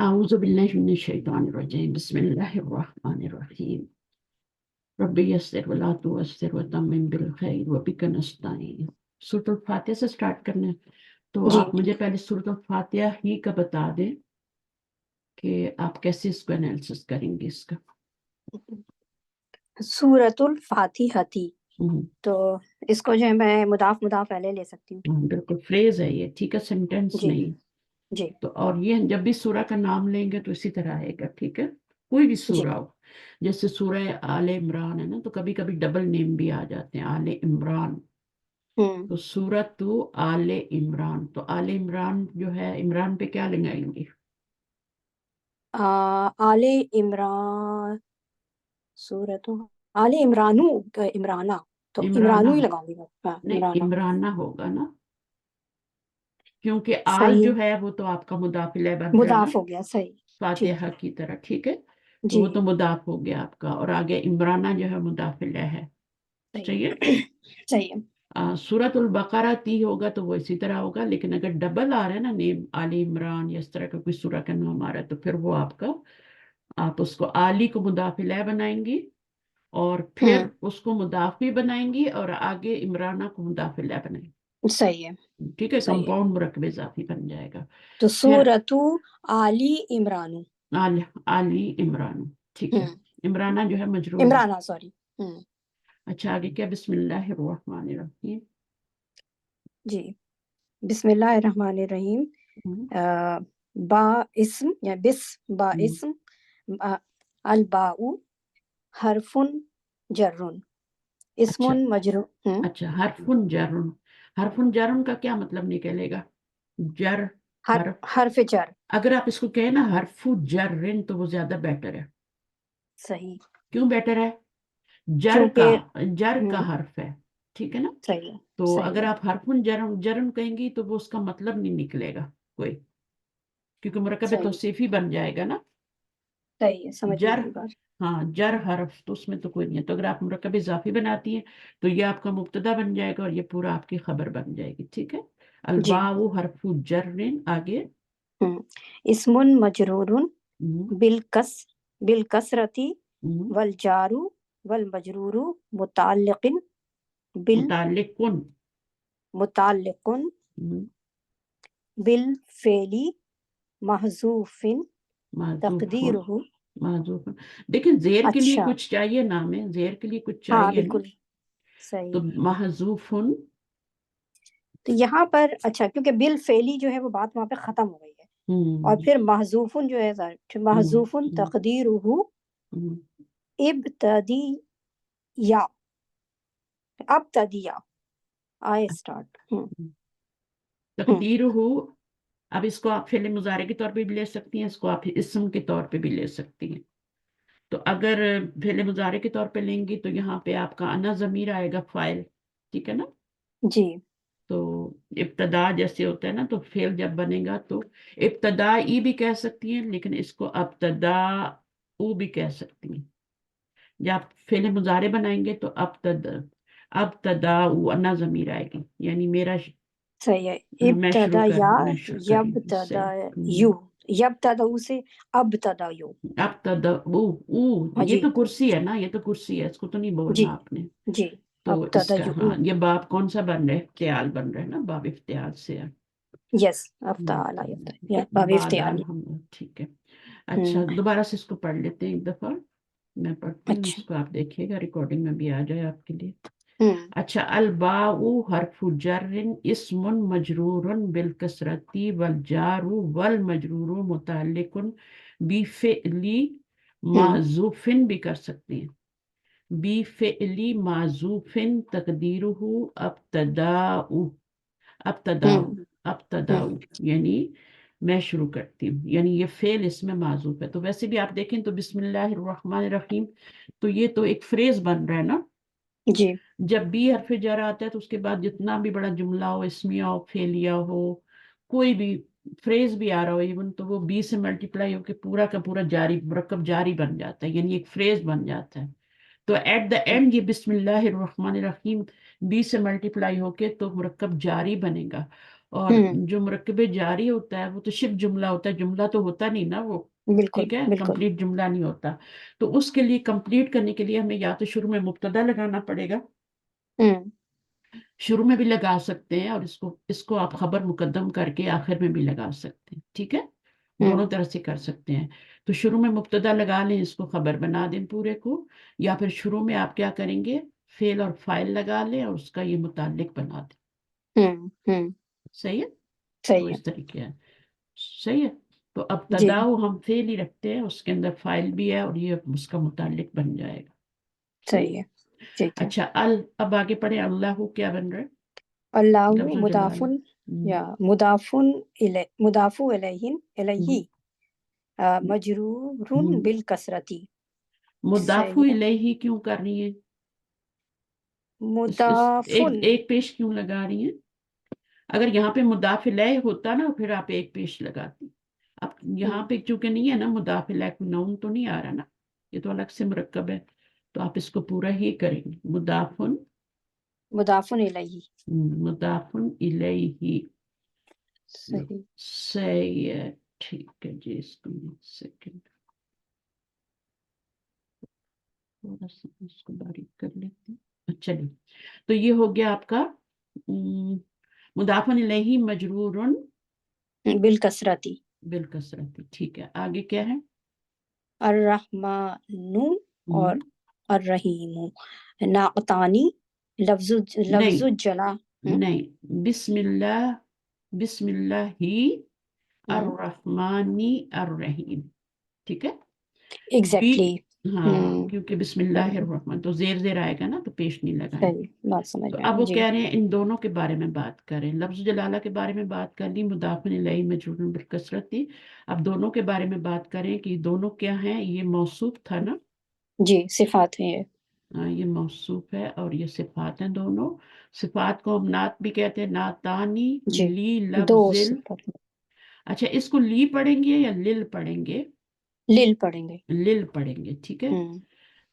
أعوذ بالله من الشيطان الرجيم بسم الله الرحمن الرحيم ربي يسر ولا تؤثر وتمم بالخير وبك نستعين सूरत फातिहा से स्टार्ट करना है तो जी। आप मुझे पहले सूरत फातिहा ही का बता दें कि आप कैसे इसको एनालिसिस करेंगे इसका। सूरतुल फातिहती, हम्म, तो इसको जो है मैं मुदाफ मुदाफ पहले ले सकती हूँ। बिल्कुल फ्रेज है ये, ठीक है, सेंटेंस जी नहीं। जी तो और ये जब भी सूरा का नाम लेंगे तो इसी तरह आएगा, ठीक है, कोई भी जी। सूरा हो। जैसे सूरह आले इमरान है ना, तो कभी कभी डबल नेम भी आ जाते हैं, आले इमरान। तो सूरत आले इमरान, तो आले इमरान जो है, इमरान पे क्या लगाएंगे? आले इमरान, सूरत आले इमरानू, इमराना, तो इमराना इमरानू ही लगाऊंगी मैं। हाँ, नहीं, इमराना। इमराना होगा ना, क्योंकि आल सही, जो है वो तो आपका मुदाफिल बन रहा है ना, मुदाफ हो गया। सही, ठीक फातिहा है। की तरह, ठीक है। तो जी, वो तो मुदाफ हो गया आपका, और आगे इमराना जो है मुदाफिल है। सही सही है। है। सही है। सूरतुल बकरा ती होगा तो वो इसी तरह होगा, लेकिन अगर डबल आ रहा है ना नेम, आली इमरान या इस तरह का कोई सूरा का नाम आ रहा है, तो फिर वो आपका, आप उसको आली को मुदाफिल बनाएंगी और फिर उसको मुदाफी बनाएंगी और आगे इमराना को मुदाफिल बनाएंगी, सही है। ठीक है, सही है। कंपाउंड मुरक्कब इजाफी बन जाएगा। तो फिर सूरतु आली इमरानू। आली इमरान, ठीक है। इमराना जो है मजरूर है। इमराना, सॉरी। अच्छा, आगे क्या? बिस्मिल्लाहिर्रहमानिर्रहीम। जी, बिस्मिल्लाहिर्रहमानिर्रहीम। हम्म, बा इस्म या बिस, बा हम्म, इस्म, अल बाउ हरफुन जर्रुन, अच्छा इस्मुन मजरू। अच्छा, हरफुन जरुन का क्या मतलब निकलेगा? जर, हर, हरफ जर। अगर आप इसको कहें ना हरफु जर्रिन तो वो ज्यादा बेटर है। सही, क्यों बेटर है? जर क्योंकि का, जर का हर्फ है, ठीक है ना। सही है। तो सही अगर है। आप हरफुन जरन जरन कहेंगी तो वो उसका मतलब नहीं निकलेगा कोई, क्योंकि मुरक्कब सही, तौसीफी बन जाएगा ना। सही है, समझ गई जर, आपकी बात। हाँ, जर हर्फ तो उसमें तो कोई नहीं है। तो अगर आप मुरक्कब इजाफी बनाती हैं तो ये आपका मुब्तदा बन जाएगा और ये पूरा आपकी खबर बन जाएगी, ठीक है। जी। अलबाउ हरफु जर्रिन, आगे। इस्मुन मजरूरुन हम्म, बिलकस, बिलकसरती, हम्म, वल जारू वल मजरूरू मुताल्लिकिन बिल, मुताल्लिकुन, मुताल्लिकुन हम्म, बिल फेली महजूफिन माजूफुन, तकदीरुहु। माजूफुन। देखिए जेर के लिए अच्छा, कुछ चाहिए ना, हमें जेर के लिए कुछ हाँ चाहिए ना। बिल्कुल सही। तो महजूफुन, तो यहाँ पर अच्छा, क्योंकि बिल फेली जो है वो बात वहाँ पे खत्म हो गई है, और हम्म, फिर महजूफुन जो है सर, हम्म, महजूफुन हम्म, तकदीरुहु हम्म, इब्तदी या, अब तदिया, आई स्टार्ट। तकदीर हो। अब इसको आप फेले मुजारे के तौर पे भी ले सकती हैं, इसको आप इस्म के तौर पे भी ले सकती हैं। तो अगर फेले मुजारे के तौर पे लेंगी तो यहाँ पे आपका अना जमीर आएगा, फाइल, ठीक है ना। जी। तो इब्तदा जैसे होता है ना, तो फेल जब बनेगा तो इब्तदा ई भी कह सकती हैं, लेकिन इसको अब्तदा ऊ भी कह सकती हैं। जब आप फेले मुजारे बनाएंगे तो अब्तदा ऊ अना जमीर आएगी, यानी मेरा सही है। मैं शुरू इब्तदा कर या, मैं शुरू करी यब्तदा सही। यू, यब्तदा से अब तदा यू। अब्तदा ऊ, हाँ ये जी। तो कुर्सी है ना, ये तो कुर्सी है, इसको तो नहीं जी बोलना आपने। जी, अब तो तदा इसका, यू। हाँ, ये बाब कौन सा बन रहा है? इफ्तियाल बन रहा है ना, बाब इफ्तियाल से है। यस, अब ताला या बाब बादाम इफ्तियाल। हम, ठीक है। अच्छा, दोबारा से इसको पढ़ लेते हैं एक दफा। मैं पढ़ती हूँ, अच्छा। इसको आप देखिएगा, रिकॉर्डिंग में भी आ जाए आपके लिए। हम्म अच्छा, अलबाउ हरफु जर्रिन इस्मुन मजरूरुन बिल कसरती वल जारु वल मजरूरु मुताल्लिकुन बी फेली हम्म माजूफिन भी कर सकते हैं। बी फेली माजूफिन तकदीरुहु अब्तदाउ, अब्तदाउ, हम्म अब्तदाउ, यानी मैं शुरू करती हूँ, यानी ये फेल इसमें माजूफ है। तो वैसे भी आप देखें तो बिस्मिल्लाहिर्रहमानिर्रहीम, तो ये तो एक फ्रेज बन रहा है ना। जी। जब भी हरफ जर आता है तो उसके बाद जितना भी बड़ा जुमला हो, इसमिया हो, फेलिया हो, कोई भी फ्रेज भी आ रहा हो इवन, तो वो बी से मल्टीप्लाई होकर पूरा का पूरा जारी, मुरक्कब जारी बन जाता है, यानी एक फ्रेज बन जाता है। تو ایٹ دا اینڈ یہ بسم اللہ الرحمن الرحیم 20 سے ملٹیپلائی ہو کے تو مرکب جاری بنے گا. اور جو مرکب جاری ہوتا ہے وہ تو شبہ جملہ ہوتا ہے، جملہ تو ہوتا نہیں نا وہ، بالکل ٹھیک ہے، بالکل. کمپلیٹ جملہ نہیں ہوتا. تو اس کے لیے کمپلیٹ کرنے کے لیے ہمیں یا تو شروع میں مبتدا لگانا پڑے گا، شروع میں بھی لگا سکتے ہیں، اور اس کو آپ خبر مقدم کر کے آخر میں بھی لگا سکتے ہیں، ٹھیک ہے، دونوں طرح سے کر سکتے ہیں. تو شروع میں مبتدا لگا لیں، اس کو خبر بنا دیں پورے کو، یا پھر شروع میں آپ کیا کریں گے، فعل اور فاعل لگا لیں اور اس کا یہ متعلق بنا دیں. صحیح ہے، تو صحیح ہے. اس طریقے ہے. صحیح ہے. تو اب جی تداؤ ہم فعل ہی رکھتے ہیں، اس کے اندر فاعل بھی ہے اور یہ اس کا متعلق بن جائے گا. صحیح ہے. ٹھیک ہے. اچھا اب آگے پڑھیں. اللہ کیا بن رہا ہے؟ اللہ لفظ مضاف جلالہ. یا مضاف الیہ ہم، مجرور ہم. بالکسرتی. مضاف صحیح ہے. الیہ کیوں کر رہی ہیں؟ مضاف ایک پیش کیوں لگا رہی ہیں؟ اگر یہاں پہ مضاف الیہ ہوتا نا پھر آپ ایک پیش لگاتی. اب یہاں پہ چونکہ نہیں ہے نا مضاف الیہ، کوئی نون تو نہیں آ رہا نا، یہ تو الگ سے مرکب ہے، تو آپ اس کو پورا ہی کریں گے. مضاف الیہ. مضاف الیہ. صحیح. صحیح ہے. ٹھیک ہے جی، اس کو سیکنڈ تھوڑا سا اس کو باریک کر لیتے ہیں. چلیے، تو یہ ہو گیا آپ کا مضاف الیہ مجرور بالکسرتی. بالکسرت. ٹھیک ہے، آگے کیا ہے؟ الرحمن اور ہم، الرحیم ناقتانی لفظ نہیں جلا. نہیں، بسم اللہ ہی الرحمن الرحیم. ٹھیک ہے. Be exactly. ہاں، کیونکہ بسم اللہ الرحمن تو زیر آئے گا نا، تو پیش نہیں لگائیں. صحیح، بات سمجھ تو میں اب آئی. وہ جی کہہ رہے ہیں ان دونوں کے بارے میں بات کریں. لفظ جلالہ کے بارے میں بات کر لی، مضاف الیہ مجرور بالکسرت تھی. اب دونوں کے بارے میں بات کریں کہ دونوں کیا ہیں. یہ موصوف تھا نا، جی صفات ہیں یہ. یہ موصوف ہے اور یہ صفات ہیں دونوں. صفات کو ہم نعت بھی کہتے ہیں، نعتانی جی لی دو لفظ. صفات. اچھا، اس کو لی پڑھیں گے یا لل پڑھیں گے؟ لل پڑھیں گے. لل پڑھیں گے، ٹھیک ہے. ہوں.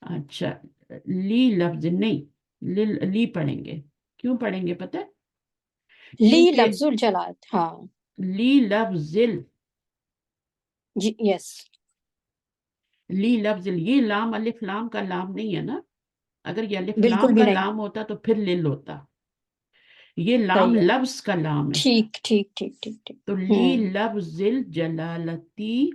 اچھا، لی لفظ نہیں، لی پڑھیں گے. کیوں پڑھیں گے پتہ ہے؟ لی کیونکہ لفظ الجلال. ہاں لی لفظ جی یس. لی لفظ، یہ لام الف لام کا لام نہیں ہے نا. اگر یہ الف بالکل لام بھی کا نہیں. لام ہوتا تو پھر لل ہوتا. یہ لام صحیح ہے. لفظ کا لام ہے. ٹھیک ٹھیک ٹھیک ٹھیک ٹھیک. تو لی لفظ الجلالتی،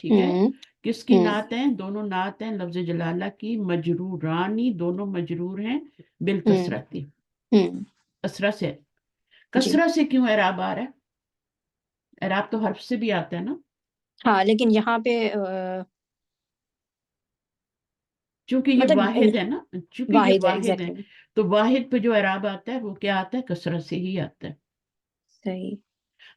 ٹھیک ہے. ہوں کس کی نعت ہیں؟ دونوں نعت ہیں لفظ جلالہ کی. مجرورانی، دونوں مجرور ہیں ہوں بالکسرتی، ہوں. کسرہ سے. جی کسرہ سے کیوں اعراب آ رہا ہے؟ اعراب تو حرف سے بھی آتا ہے نا. ہاں، لیکن یہاں پہ چونکہ یہ مطلب واحد ہے نا، چونکہ یہ واحد ہے. واحد ہے، ایگزیکٹلی. تو واحد پہ جو اعراب آتا ہے وہ کیا آتا ہے؟ کسرہ سے ہی آتا ہے. صحیح.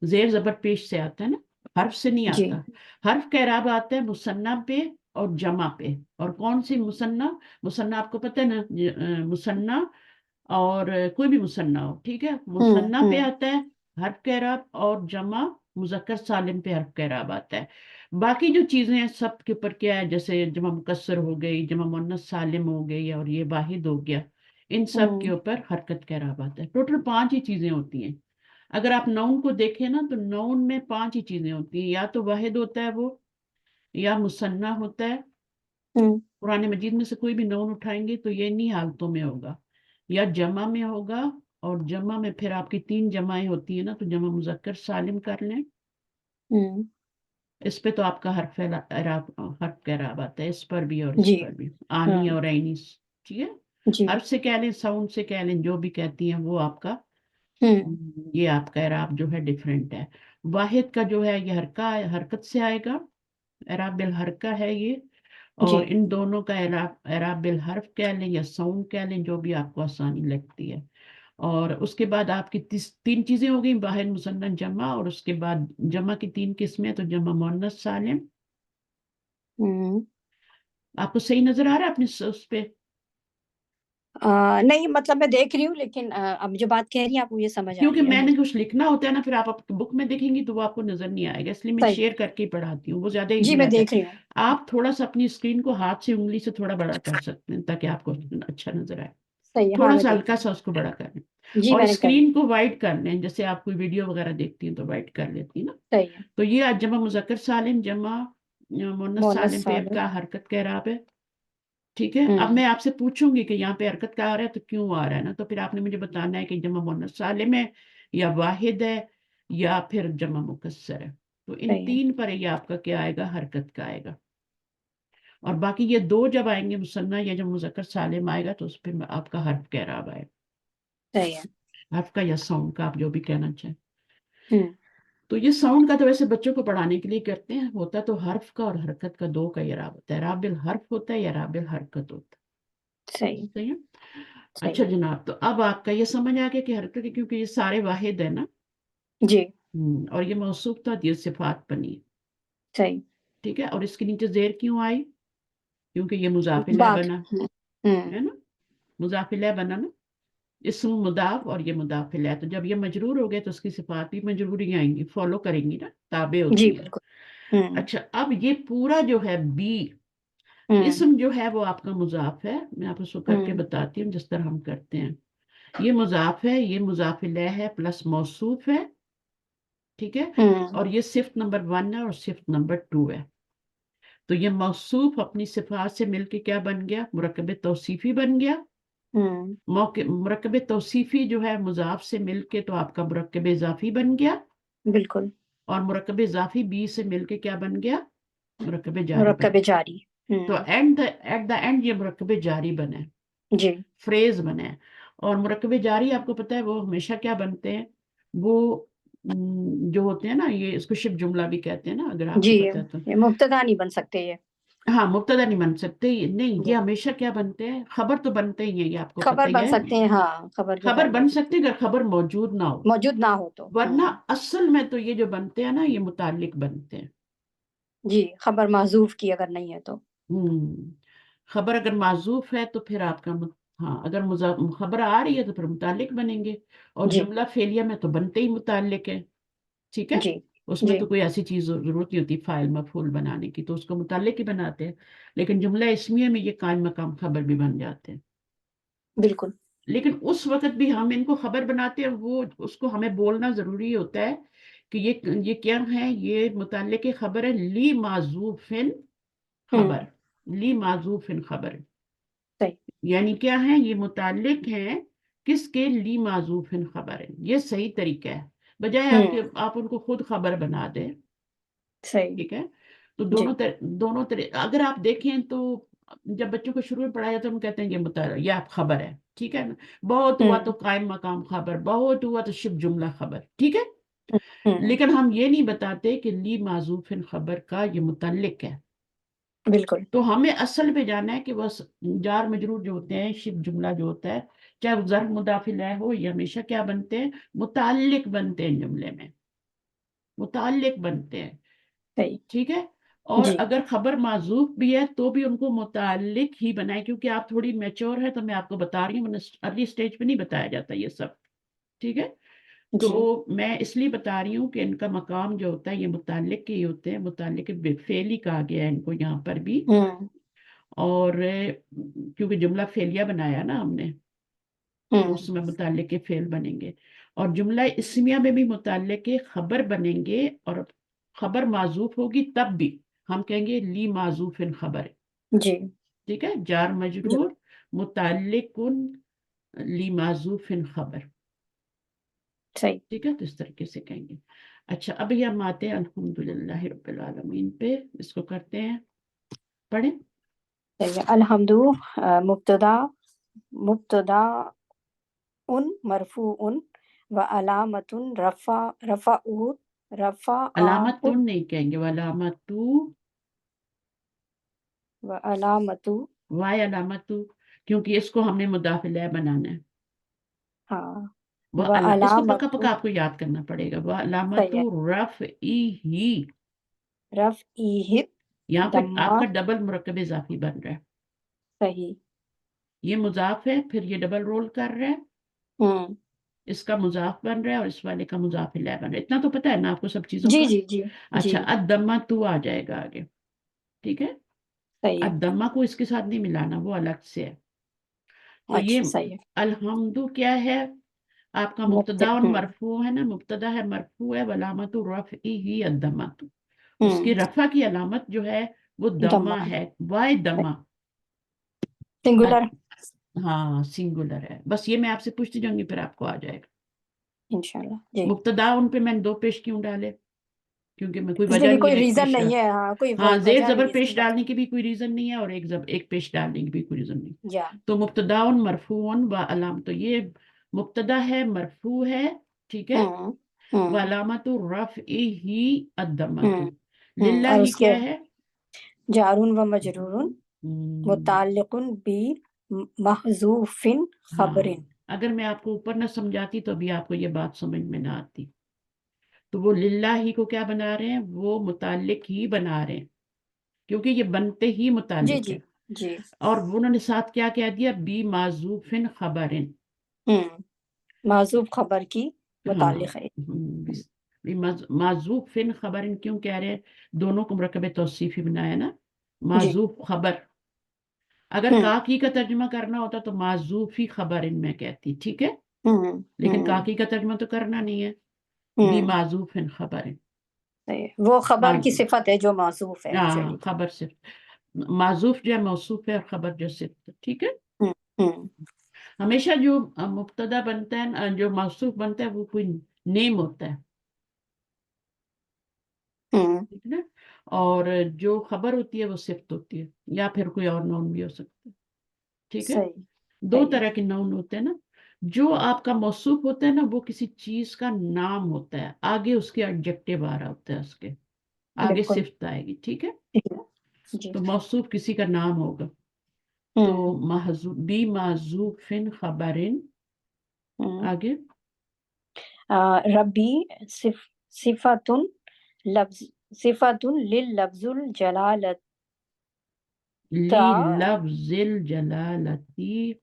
زیر زبر پیش سے آتا ہے نا، حرف سے نہیں جی آتا. حرف کا اعراب آتا ہے مثنیٰ پہ اور جمع پہ. اور کون سی مثنیٰ آپ کو پتہ ہے نا، مثنیٰ اور کوئی بھی مثنیٰ ہو، ٹھیک ہے، مثنیٰ پہ ہوں آتا ہے حرف کا اعراب، اور جمع مذکر سالم پہ حرف کا اعراب آتا ہے. باقی جو چیزیں ہیں سب کے اوپر کیا ہے، جیسے جمع مکسر ہو گئی، جمع مؤنث سالم ہو گئی، اور یہ واحد ہو گیا، ان سب کے ہوں اوپر حرکت کا اعراب آتا ہے. ٹوٹل 5 ہی چیزیں ہوتی ہیں. اگر آپ نون کو دیکھیں نا تو نون میں 5 ہی چیزیں ہوتی ہیں، یا تو واحد ہوتا ہے وہ، یا مثنیٰ ہوتا ہے. ہوں قرآن مجید میں سے کوئی بھی نون اٹھائیں گے تو یہ انہی حالتوں میں ہوگا، یا جمع میں ہوگا. اور جمع میں پھر آپ کی 3 جمعیں ہوتی ہیں نا، تو جمع مذکر سالم کر لیں. ہوں. اس پہ تو آپ کا حرف کا اعراب آتا ہے، اس پر بھی اور اس جی پر بھی. ہاں. آنی اور عینی، ٹھیک ہے. جی. حرف سے کہہ لیں، ساؤنڈ سے کہہ لیں، جو بھی کہتی ہیں وہ آپ کا، ہوں یہ آپ کا اعراب جو ہے ڈیفرنٹ ہے. واحد کا جو ہے یہ حرکت سے آئے گا، اعراب بالحرکہ ہے یہ. جی. اور ان دونوں کا اعراب بالحرف کہہ لیں یا ساؤنڈ کہہ لیں، جو بھی آپ کو آسانی لگتی ہے. اور اس کے بعد آپ کی 3 چیزیں ہو گئیں، واحد مثنیٰ جمع. اور اس کے بعد جمع کی 3 قسمیں، تو جمع مؤنث سالم. ہوں. آپ کو صحیح نظر آ رہا ہے اپنے اس پہ؟ نہیں مطلب میں دیکھ رہی ہوں، لیکن اب جو بات کہہ رہی ہیں آپ وہ یہ سمجھ آ کیونکہ رہی ہے میں نے مجھے. کچھ لکھنا ہوتا ہے نا، پھر آپ بک میں دیکھیں گی تو وہ آپ کو نظر نہیں آئے گا، اس لیے میں صحیح. شیئر کر کے ہی پڑھاتی ہوں، وہ زیادہ جی ایزی میں رہتا دیکھ ہے. رہی ہوں. آپ تھوڑا سا اپنی اسکرین کو ہاتھ سے انگلی سے تھوڑا بڑا کر سکتے ہیں تاکہ آپ کو اچھا نظر آئے. صحیح ہے، ہاں تھوڑا میں سا دیکھ ہلکا رہی سا اس کو بڑا کر لیں. ہوں. جی اور میں نے کر لی. اسکرین کو وائٹ کر لیں، جیسے آپ کوئی ویڈیو وغیرہ دیکھتی ہیں تو وائٹ کر لیتی ہیں نا. صحیح ہے. تو یہ آج جمع مذکر سالم جمع مؤنث مونس سالم پہ سالم. کا حرکت کا اعراب ہے. ٹھیک ہے، اب ہوں. میں آپ سے پوچھوں گی کہ یہاں پہ حرکت کا آ رہا ہے تو کیوں آ رہا ہے نا، تو پھر آپ نے مجھے بتانا ہے کہ جمع مؤنث سالم ہے یا واحد ہے یا پھر جمع مکسر ہے. تو ان صحیح ہے. تین پر یہ آپ کا کیا آئے گا، حرکت کا آئے گا. اور باقی یہ دو جب آئیں گے مثنیٰ یا جب مذکر سالم آئے گا تو اس پہ آپ کا حرف کا اعراب آئے گا، صحیح ہے. حرف کا یا ساؤنڈ کا، آپ جو بھی کہنا چاہیں. ہوں. تو یہ ساؤنڈ کا تو ویسے بچوں کو پڑھانے کے لیے کرتے ہیں، ہوتا تو حرف کا اور حرکت کا دو کا اعراب ہوتا ہے. اعراب بالحرف ہوتا ہے یا اعراب بالحرکت ہوتا صحیح. ہے. صحیح ہے. صحیح. اچھا جناب، تو اب آپ کا یہ سمجھ آ گیا کہ حرکت کیونکہ یہ سارے واحد ہے نا. جی. اور یہ موصوف تھا، یہ صفات بنی. صحیح. ٹھیک ہے، اور اس کے نیچے زیر کیوں آئی؟ کیونکہ یہ مضاف الیہ باغ. بنا ہوں. ہے نا، مضاف الیہ بنا نا، اسم مضاف اور یہ مضاف الیہ. تو جب یہ مجرور ہو گئے تو اس کی صفات بھی مجروری آئیں گی، فالو کریں گی نا، تابع جی ہوتی ہیں. بالکل. ہوں. اچھا، اب یہ پورا جو ہے بی ہوں. اسم جو ہے وہ آپ کا مضاف ہے. میں آپ کو کر کے ہوں. بتاتی ہوں جس طرح ہم کرتے ہیں. یہ مضاف ہے، یہ مضاف الیہ ہے پلس موصوف ہے. ٹھیک ہے، ہوں. اور یہ صفت نمبر 1 ہے اور صفت نمبر 2 ہے. تو یہ موصوف اپنی صفات سے مل کے کیا بن گیا، مرکب توصیفی بن گیا. ہوں. مرکب توصیفی جو ہے مضاف سے مل کے تو آپ کا مرکب اضافی بن گیا، بالکل. اور مرکب اضافی بی سے مل کے کیا بن گیا، مرکب جاری بن مرکب گیا. جاری. تو ہوں. ایٹ دا اینڈ یہ مرکب جاری بنے، جی. فریز بنے. اور مرکب جاری آپ کو پتہ ہے وہ ہمیشہ کیا بنتے ہیں، وہ جو ہوتے ہیں نا، یہ اس کو شبہ جملہ بھی کہتے ہیں نا، اگر آپ جی کو پتہ ہے تو. یہ مبتدا نہیں بن سکتے یہ. ہاں، مبتدا نہیں بن سکتے نہیں، جی. یہ ہمیشہ کیا بنتے ہیں، خبر تو بنتے ہی ہیں، یہ آپ کو پتہ خبر ہی بن ہے. سکتے ہیں، ہاں خبر جو خبر ہے بن سکتے ہیں اگر خبر موجود نہ ہو، موجود نہ ہو تو. ورنہ اصل میں تو یہ جو بنتے ہیں نا یہ متعلق بنتے ہیں. جی خبر محذوف کی اگر نہیں ہے تو. خبر اگر معذوف ہے تو پھر آپ کا ہاں، اگر خبر آ رہی ہے تو پھر متعلق بنیں گے. اور جی. جملہ فعلیہ میں تو بنتے ہی متعلق ہے. ٹھیک ہے، جی. اس میں جی تو کوئی ایسی چیز ضرورت نہیں ہوتی فاعل مفعول بنانے کی، تو اس کو متعلق ہی بناتے ہیں. لیکن جملہ اسمیہ میں یہ قائم مقام خبر بھی بن جاتے ہیں. بالکل. لیکن اس وقت بھی ہم ان کو خبر بناتے ہیں، وہ اس کو ہمیں بولنا ضروری ہوتا ہے کہ یہ کیا ہے، یہ متعلق خبر ہے، لی معذوف خبر، لی معذوف خبر. صحیح. یعنی کیا ہے، یہ متعلق ہیں کس کے، لی معذوف خبر ہے. یہ صحیح طریقہ ہے، بجائے آپ ان کو خود خبر بنا دیں. صحیح. ٹھیک ہے، تو جی. دونوں طریقے اگر آپ دیکھیں تو جب بچوں کو شروع میں پڑھایا جاتا ہے ہم کہتے ہیں یہ یہ آپ خبر ہے. ٹھیک ہے نا، بہت ہوا تو قائم مقام خبر، بہت ہوا تو شبہ جملہ خبر. ٹھیک ہے، لیکن ہم یہ نہیں بتاتے کہ لی معذوف خبر کا یہ متعلق ہے. بالکل. تو ہمیں اصل پہ جانا ہے کہ بس جار مجرور جو ہوتے ہیں، شبہ جملہ جو ہوتا ہے، چاہے وہ ظرف مضاف الیہ ہو، یہ ہمیشہ کیا بنتے ہیں، متعلق بنتے ہیں، جملے میں متعلق بنتے ہیں. صحیح. ٹھیک ہے، اور جی. اگر خبر معذوف بھی ہے تو بھی ان کو متعلق ہی بنائے، کیونکہ آپ تھوڑی میچور ہے تو میں آپ کو بتا رہی ہوں، ارلی سٹیج پہ نہیں بتایا جاتا یہ سب. ٹھیک ہے، تو جی. میں اس لیے بتا رہی ہوں کہ ان کا مقام جو ہوتا ہے یہ متعلق کے ہی ہوتے ہیں، متعلق فعلی کہا گیا ہے ان کو یہاں پر بھی. اور کیونکہ جملہ فعلیہ بنایا نا ہم نے تو اس میں متعلق کے فعل بنیں گے. اور جملہ اسمیہ میں بھی متعلق کے خبر بنیں گے، اور خبر معذوف ہوگی تب بھی ہم کہیں گے لی معذوف خبر. جی. ٹھیک ہے، جار مجرور متعلق لی معذوف خبر. صحیح. ٹھیک ہے، تو اس طریقے سے کہیں گے. اچھا، اب یہ ہم آتے ہیں الحمدللہ رب العالمین پہ، اس کو کرتے ہیں، پڑھیں. الحمد مبتدا ان مرفوع و علامت علامت تو نہیں کہیں گے، علامت تو و علامت. وائے علامت تو، کیونکہ اس کو ہم نے مضاف الیہ بنانا ہے. ہاں. وہ و اس کو پکا علامت. پکا آپ کو یاد کرنا پڑے گا. وہ علامت صحیح ہے. رفعہ، رفعہ یہاں پہ آپ ضمہ. کا ڈبل مرکب اضافی بن رہا ہے. صحیح. یہ مضاف ہے، پھر یہ ڈبل رول کر رہا ہے، ہوں اس کا مضاف بن رہا ہے اور اس والے کا مضاف الیہ بن رہا ہے. اتنا تو پتہ ہے نا آپ کو سب چیزوں جی کا. جی جی اچھا، جی الدمہ تو آ جائے گا آگے. ٹھیک ہے، صحیح ہے. الدمہ کو اس کے ساتھ نہیں ملانا، وہ الگ سے ہے. تو یہ اچھا صحیح ہے. الحمد کیا ہے آپ کا؟ مبتدا مرفوع ہے نا، مبتدا ہے مرفوع ہے، علامت رفعہ الدمہ. اس کی رفع کی علامت جو ہے وہ دمہ دمہ ہے، وائے دمہ. سنگولر ہاں سنگولر ہے. بس یہ میں آپ سے پوچھتی جاؤں گی، پھر آپ کو آ جائے گا. انشاءاللہ. جی مبتدا ان پہ میں نے 2 پیش کیوں ڈالے؟ کیونکہ میں کوئی اس وجہ لیے کہ نہیں کوئی ہے ایک ریزن پیش نہیں ہے. ہاں کوئی ہاں زیر وجہ نہیں زبر ہے اس کی پیش وجہ. ڈالنے کی بھی کوئی ریزن نہیں ہے، اور ایک پیش ڈالنے کی بھی کوئی ریزن نہیں. جا تو مبتدا مرفوع و علام، تو یہ مبتدا ہے، مرفوع ہے، ٹھیک ہے، ہوں ہوں وعلامت رفعہ الدمہ. ہوں اور للہ اس کے کیا ہے؟ جارون و مجرورن ہم، متعلق بی محذوف خبر. ہاں اگر میں آپ کو اوپر نہ سمجھاتی تو ابھی آپ کو یہ بات سمجھ میں نہ آتی. تو وہ للہ ہی کو کیا بنا رہے ہیں؟ وہ متعلق ہی بنا رہے ہیں، کیونکہ یہ بنتے ہی جی متعلق جی ہے. جی اور انہوں نے ساتھ کیا کہہ دیا؟ بی معذوف خبر. ہوں معذوف خبر کی ہاں متعلق ہے. معذوف خبر کیوں کہہ رہے ہیں؟ دونوں کو مرکب توصیفی بنایا نا. جی معذوف خبر، اگر ہوں کاکی کا ترجمہ کرنا ہوتا تو معذوفی خبر میں کہتی، ٹھیک ہے، ہوں لیکن ہوں کاکی کا ترجمہ تو کرنا نہیں ہے. بی ہوں معذوف خبر. صحیح. وہ خبر کی صفت ہے جو معذوف ہے ہاں ایکچولی. خبر صرف معذوف جو ہے موصوف ہے، اور خبر جو صرف. ٹھیک ہے، ہوں ہوں ہمیشہ جو مبتدا بنتا ہے، جو موصوف بنتا ہے، وہ کوئی نیم ہوتا ہے، ہوں ٹھیک ہے نا. اور جو خبر ہوتی ہے وہ صفت ہوتی ہے، یا پھر کوئی اور نون بھی ہو سکتا ہے. ٹھیک ہے، صحیح 2 صحیح طرح کے نون ہوتے ہیں نا. جو آپ کا موصوف ہوتا ہے نا، وہ کسی چیز کا نام ہوتا ہے، آگے اس کے ایڈجیکٹو آ رہا ہوتا ہے، اس کے آگے بالکل. صفت آئے گی. ٹھیک ہے، جی تو موصوف کسی کا نام ہوگا. تو ہوں بی معذوف خبر. ہوں آگے ربی صفت لفظ صفت لللفظ الجلالت لی لفظ الجلالتی.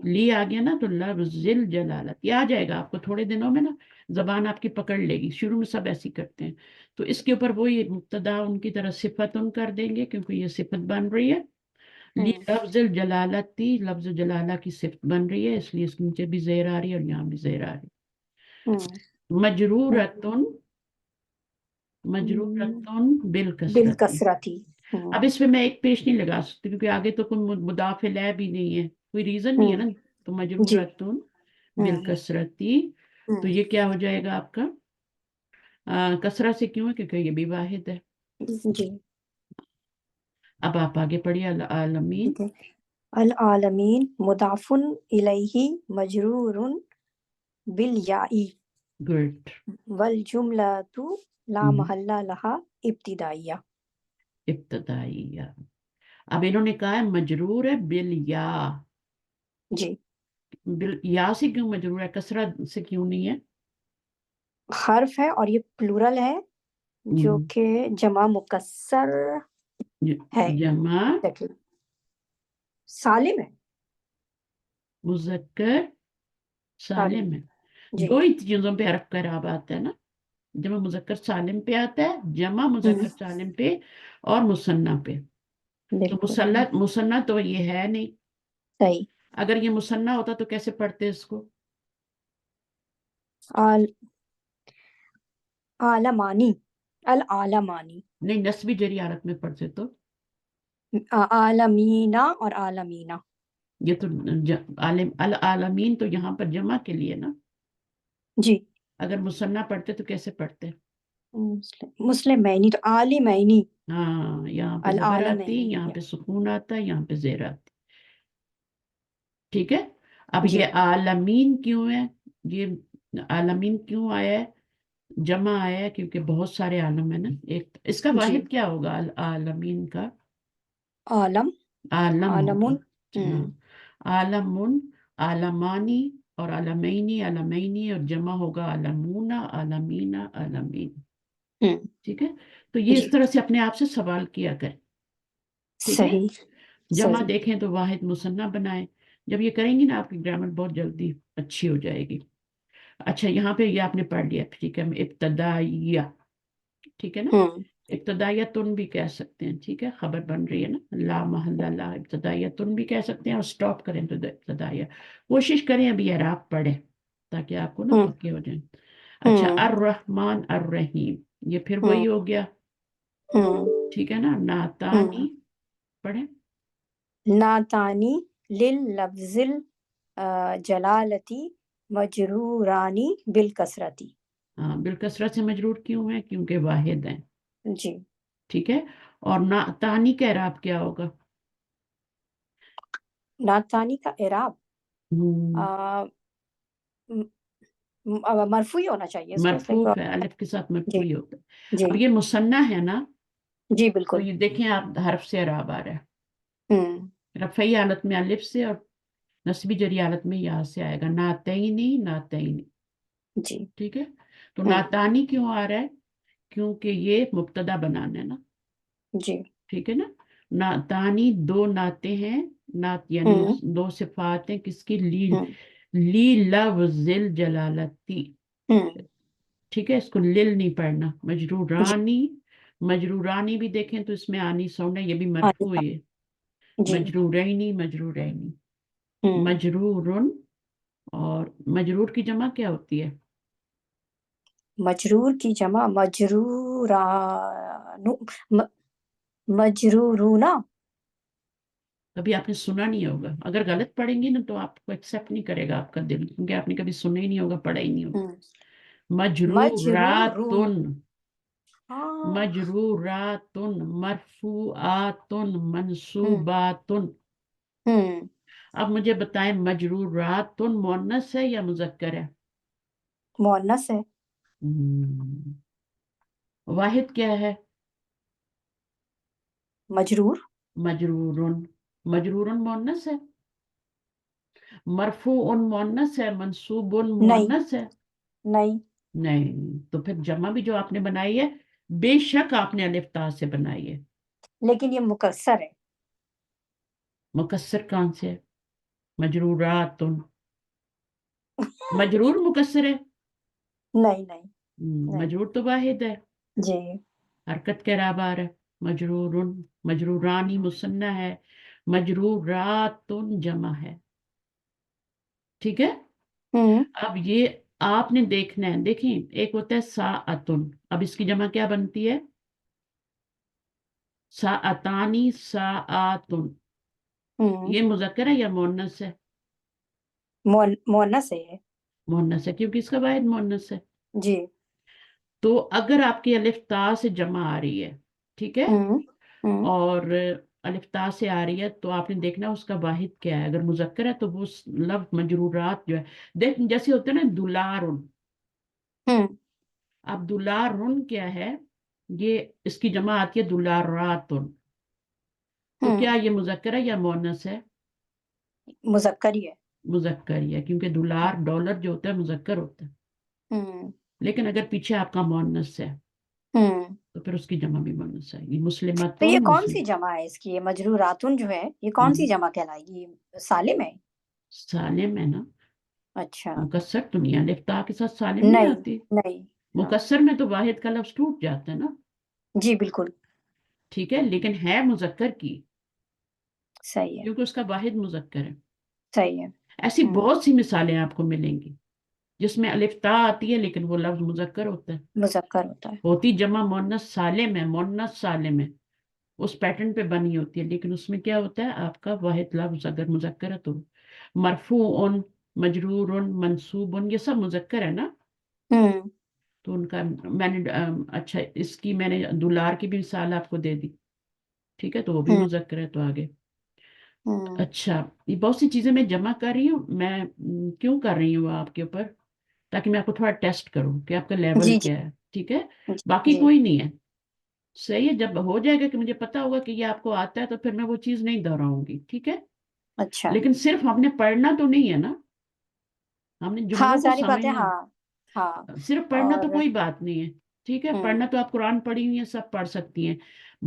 لی آ گیا نا، تو لفظ الجلالت یہ آ جائے گا آپ کو تھوڑے دنوں میں نا. زبان آپ کی پکڑ لے گی، شروع میں سب ایسی کرتے ہیں. تو اس کے اوپر وہی مبتدا ان کی طرح صفت کر دیں گے، کیونکہ یہ صفت بن رہی ہے. لی لفظ الجلالتی، لفظ جلالہ کی صفت بن رہی ہے، اس لیے اس کے نیچے بھی زیر آ رہی ہے اور یہاں بھی زیر آ رہی ہے. مجرورتن، مجرورتن بالکسرتی. بالکسرتی. اب اس پہ میں ایک پیش نہیں لگا سکتی، کیونکہ آگے تو کوئی مضاف الیہ بھی نہیں ہے، کوئی ریزن نہیں ہے نا. تو جی مجرورتن بالکسرتی، تو یہ کیا ہو جائے گا آپ کا؟ کسرہ سے کیوں ہے؟ کیونکہ یہ بھی واحد ہے. جی اب آپ آگے پڑھیے. العالمین. العالمین مضاف الیہ مجرور بالیاء گڈ. والجملۃ لا محل لها ابتدائیہ. ابتدائیہ. اب انہوں نے کہا ہے مجرور ہے بالیا. جی یا سے کیوں مجرور ہے؟ کسرہ سے کیوں نہیں ہے؟ حرف ہے اور یہ پلورل ہے، جو کہ جمع مکسر ہے، جمع سالم ہے. مذکر سالم ہے. جی دو ہی چیزوں پہ حرف کا اعراب آتا ہے نا. جمع مذکر سالم پہ آتا ہے، جمع مذکر سالم پہ، اور مثنیٰ پہ. تو بالکل مثنیٰ تو یہ ہے نہیں. صحیح. اگر یہ مثنیٰ ہوتا تو کیسے پڑھتے اس کو؟ عالمانی. العالمانی. نہیں، نسبی جری حالت میں پڑھتے تو عالمینا اور عالمینا. یہ تو العالمین تو یہاں پر جمع کے لیے نا. جی اگر مثنیٰ پڑھتے تو کیسے پڑھتے؟ مسلمینی تو عالمینی. ہاں، یہاں پہ زبر آتی، العالمینی. یہاں پہ سکون آتا ہے، یہاں پہ زیر آتی. ٹھیک ہے. اب جی یہ عالمین کیوں ہے؟ یہ عالمین کیوں آیا ہے؟ جمع آیا ہے کیونکہ بہت سارے عالم ہیں نا. ایک اس کا جی واحد کیا ہوگا العالمین کا؟ عالم. عالم ہوگا. عالمون. ہاں، عالمون، عالمانی اور عالمینی، عالمینی، اور جمع ہوگا عالمون، عالمین، عالمین. ٹھیک ہے. تو یہ جی اس طرح سے اپنے آپ سے سوال کیا کریں. ٹھیک ہے. صحیح. جمع صحیح. دیکھیں تو واحد مثنیٰ بنائیں. جب یہ کریں گی نا آپ کی گرامر بہت جلدی اچھی ہو جائے گی. اچھا یہاں پہ یہ آپ نے پڑھ لیا ٹھیک ہے. ابتدائیہ ٹھیک ہے نا. ہوں ابتدائیہ تن بھی کہہ سکتے ہیں ٹھیک ہے. خبر بن رہی ہے نا. لا محلہ لا ابتدائیہ تن بھی کہہ سکتے ہیں. اور سٹاپ کریں تو ابتدائیہ. کوشش کریں ابھی اعراب پڑھیں تاکہ آپ کو نا ہوں پکے ہو جائیں. اچھا ہوں الرحمن الرحیم یہ پھر ہوں وہی ہو گیا ہوں ٹھیک ہے نا. ناتانی ہوں پڑھیں. ناتانی لللفظ الجلالتی مجرورانی بالکسرتی. ہاں بالکسرت سے مجرور کیوں ہے؟ کیونکہ واحد ہیں جی. ٹھیک ہے. اور ناتانی کا اعراب کیا ہوگا؟ ناتانی کا اعراب ہم، مرفوع ہی ہونا چاہیے اس کو. مرفوع ہے. الف کے ساتھ جی مرفوع ہی ہوتا ہے. جی اب یہ مثنیٰ ہے نا جی تو بالکل. یہ دیکھیں آپ حرف سے اعراب آ رہا ہے. ہوں رفعی حالت میں الف سے اور نصبی جری حالت میں یہاں سے آئے گا. ناتینی ناتینی جی. ٹھیک ہے. تو ہوں ناتانی کیوں آ رہا ہے؟ کیونکہ یہ مبتدا بنانا ہے نا جی. ٹھیک ہے نا. ناتانی دو ناتے ہیں. نات یعنی ہوں دو صفات ہیں کس کی؟ لی ہوں لی لفظ الجلالتی ہوں ٹھیک ہے. اس کو لل نہیں پڑھنا. جی. مجرورانی مجرورانی بھی دیکھیں تو اس میں آنی ساؤنڈ ہے. یہ بھی مرفوع ہے. جی. مجرورینی مجرورینی ہوں مجرورن. اور مجرور کی جمع کیا ہوتی ہے؟ مجرور کی جمع مجروران مجرورونا. کبھی آپ نے سنا نہیں ہوگا. اگر غلط پڑھیں گی نا تو آپ کو ایکسیپٹ نہیں کرے گا آپ کا دل کیونکہ آپ نے کبھی سنا ہی نہیں ہوگا پڑھا ہی نہیں ہوگا. ہوں. مجرورون. مجروراتن ہاں. مجروراتن مرفوعاتن ہوں منصوباتن. ہوں اب مجھے بتائیں مجروراتن مؤنث ہے یا مذکر ہے؟ مؤنث ہے. ہم، واحد کیا ہے؟ مجرور. مجرورن. مجرورن مؤنث ہے. مرفوع مؤنث ہے. منصوب نہیں مؤنث ہے. نہیں. نہیں تو پھر جمع بھی جو آپ نے بنائی ہے بے شک آپ نے الف تا سے بنائی ہے. لیکن یہ مکسر ہے. مکسر کون سے ہے؟ مجرورات. مجرور مکسر ہے. نہیں نہیں نہیں. مجرور تو واحد ہے. جی. حرکت کے اعراب آ رہا ہے. مجرور مجرورانی مثنیٰ ہے. مجرورات جمع ہے ٹھیک ہے. ہوں اب یہ آپ نے دیکھنا ہے. دیکھیں ایک ہوتا ہے ساعتن. اب اس کی جمع کیا بنتی ہے؟ ساعتانی ساعتن. ہوں یہ مذکر ہے یا مؤنث ہے؟ مؤنث ہے. مؤنث ہے کیونکہ اس کا واحد مؤنث ہے. جی. تو اگر آپ کی الف تا سے جمع آ رہی ہے ٹھیک ہے ہوں ہوں اور الف تا سے آ رہی ہے تو آپ نے دیکھنا اس کا واحد کیا ہے. اگر مذکر ہے تو وہ لفظ مجرورات جو ہے دیکھ جیسے ہوتے ہیں نا دلارن. ہوں اب دلارن کیا ہے؟ یہ اس کی جمع آتی ہے دلاراتن. تو ہوں کیا یہ مذکر ہے یا مؤنث ہے؟ مذکر ہی ہے. مذکر ہی ہے کیونکہ دولار ڈالر جو ہوتا ہے مذکر ہوتا ہے. ہوں لیکن اگر پیچھے آپ کا مؤنث ہے ہوں تو پھر اس کی جمع بھی مؤنث ہے. یہ تو یہ مسلمتن کون مسلم سی جمع ہے اس کی؟ یہ مجروراتن جو ہے یہ کون سی جمع کہلائے گی؟ یہ سالم ہے. سالم ہے نا. اچھا. مکسر تو نہیں. الف تا کے ساتھ سالم نہیں نہیں آتی. نہیں. ہاں. مکسر میں تو واحد کا لفظ ٹوٹ جاتا ہے نا جی بالکل ٹھیک ہے. لیکن ہے مذکر کی صحیح ہے. کیونکہ اس کا واحد مذکر ہے. صحیح ہے. ایسی ہوں بہت سی مثالیں آپ کو ملیں گی جس میں الف تا آتی ہے لیکن وہ لفظ مذکر ہوتا ہے. مذکر ہوتا ہے. ہوتی جمع مؤنث سالم ہے. مؤنث سالم ہے اس پیٹرن پہ بنی ہوتی ہے. لیکن اس میں کیا ہوتا ہے آپ کا واحد لفظ اگر مذکر ہے تو مرفوع مجرور منصوب یہ سب مذکر ہے نا. ہوں تو ان کا میں نے اچھا اس کی میں نے دولار کی بھی مثال آپ کو دے دی ٹھیک ہے. تو وہ بھی ہوں مذکر ہے تو آگے. ہوں اچھا یہ بہت سی چیزیں میں جمع کر رہی ہوں. میں کیوں کر رہی ہوں آپ کے اوپر تاکہ میں آپ کو تھوڑا ٹیسٹ کروں کہ آپ کا لیول جی جی کیا ہے ٹھیک ہے. جی باقی جی. کوئی نہیں ہے. صحیح ہے. جب ہو جائے گا کہ مجھے پتا ہوگا کہ یہ آپ کو آتا ہے تو پھر میں وہ چیز نہیں دہراؤں گی ٹھیک ہے. اچھا. لیکن صرف ہم نے پڑھنا تو نہیں ہے نا. ہم نے ہاں جملوں کو ساری باتیں. سمجھنا. ہاں ہاں. صرف پڑھنا تو اور کوئی بات نہیں ہے ٹھیک ہے. ہوں پڑھنا تو آپ قرآن پڑھی ہوئی ہیں سب پڑھ سکتی ہیں.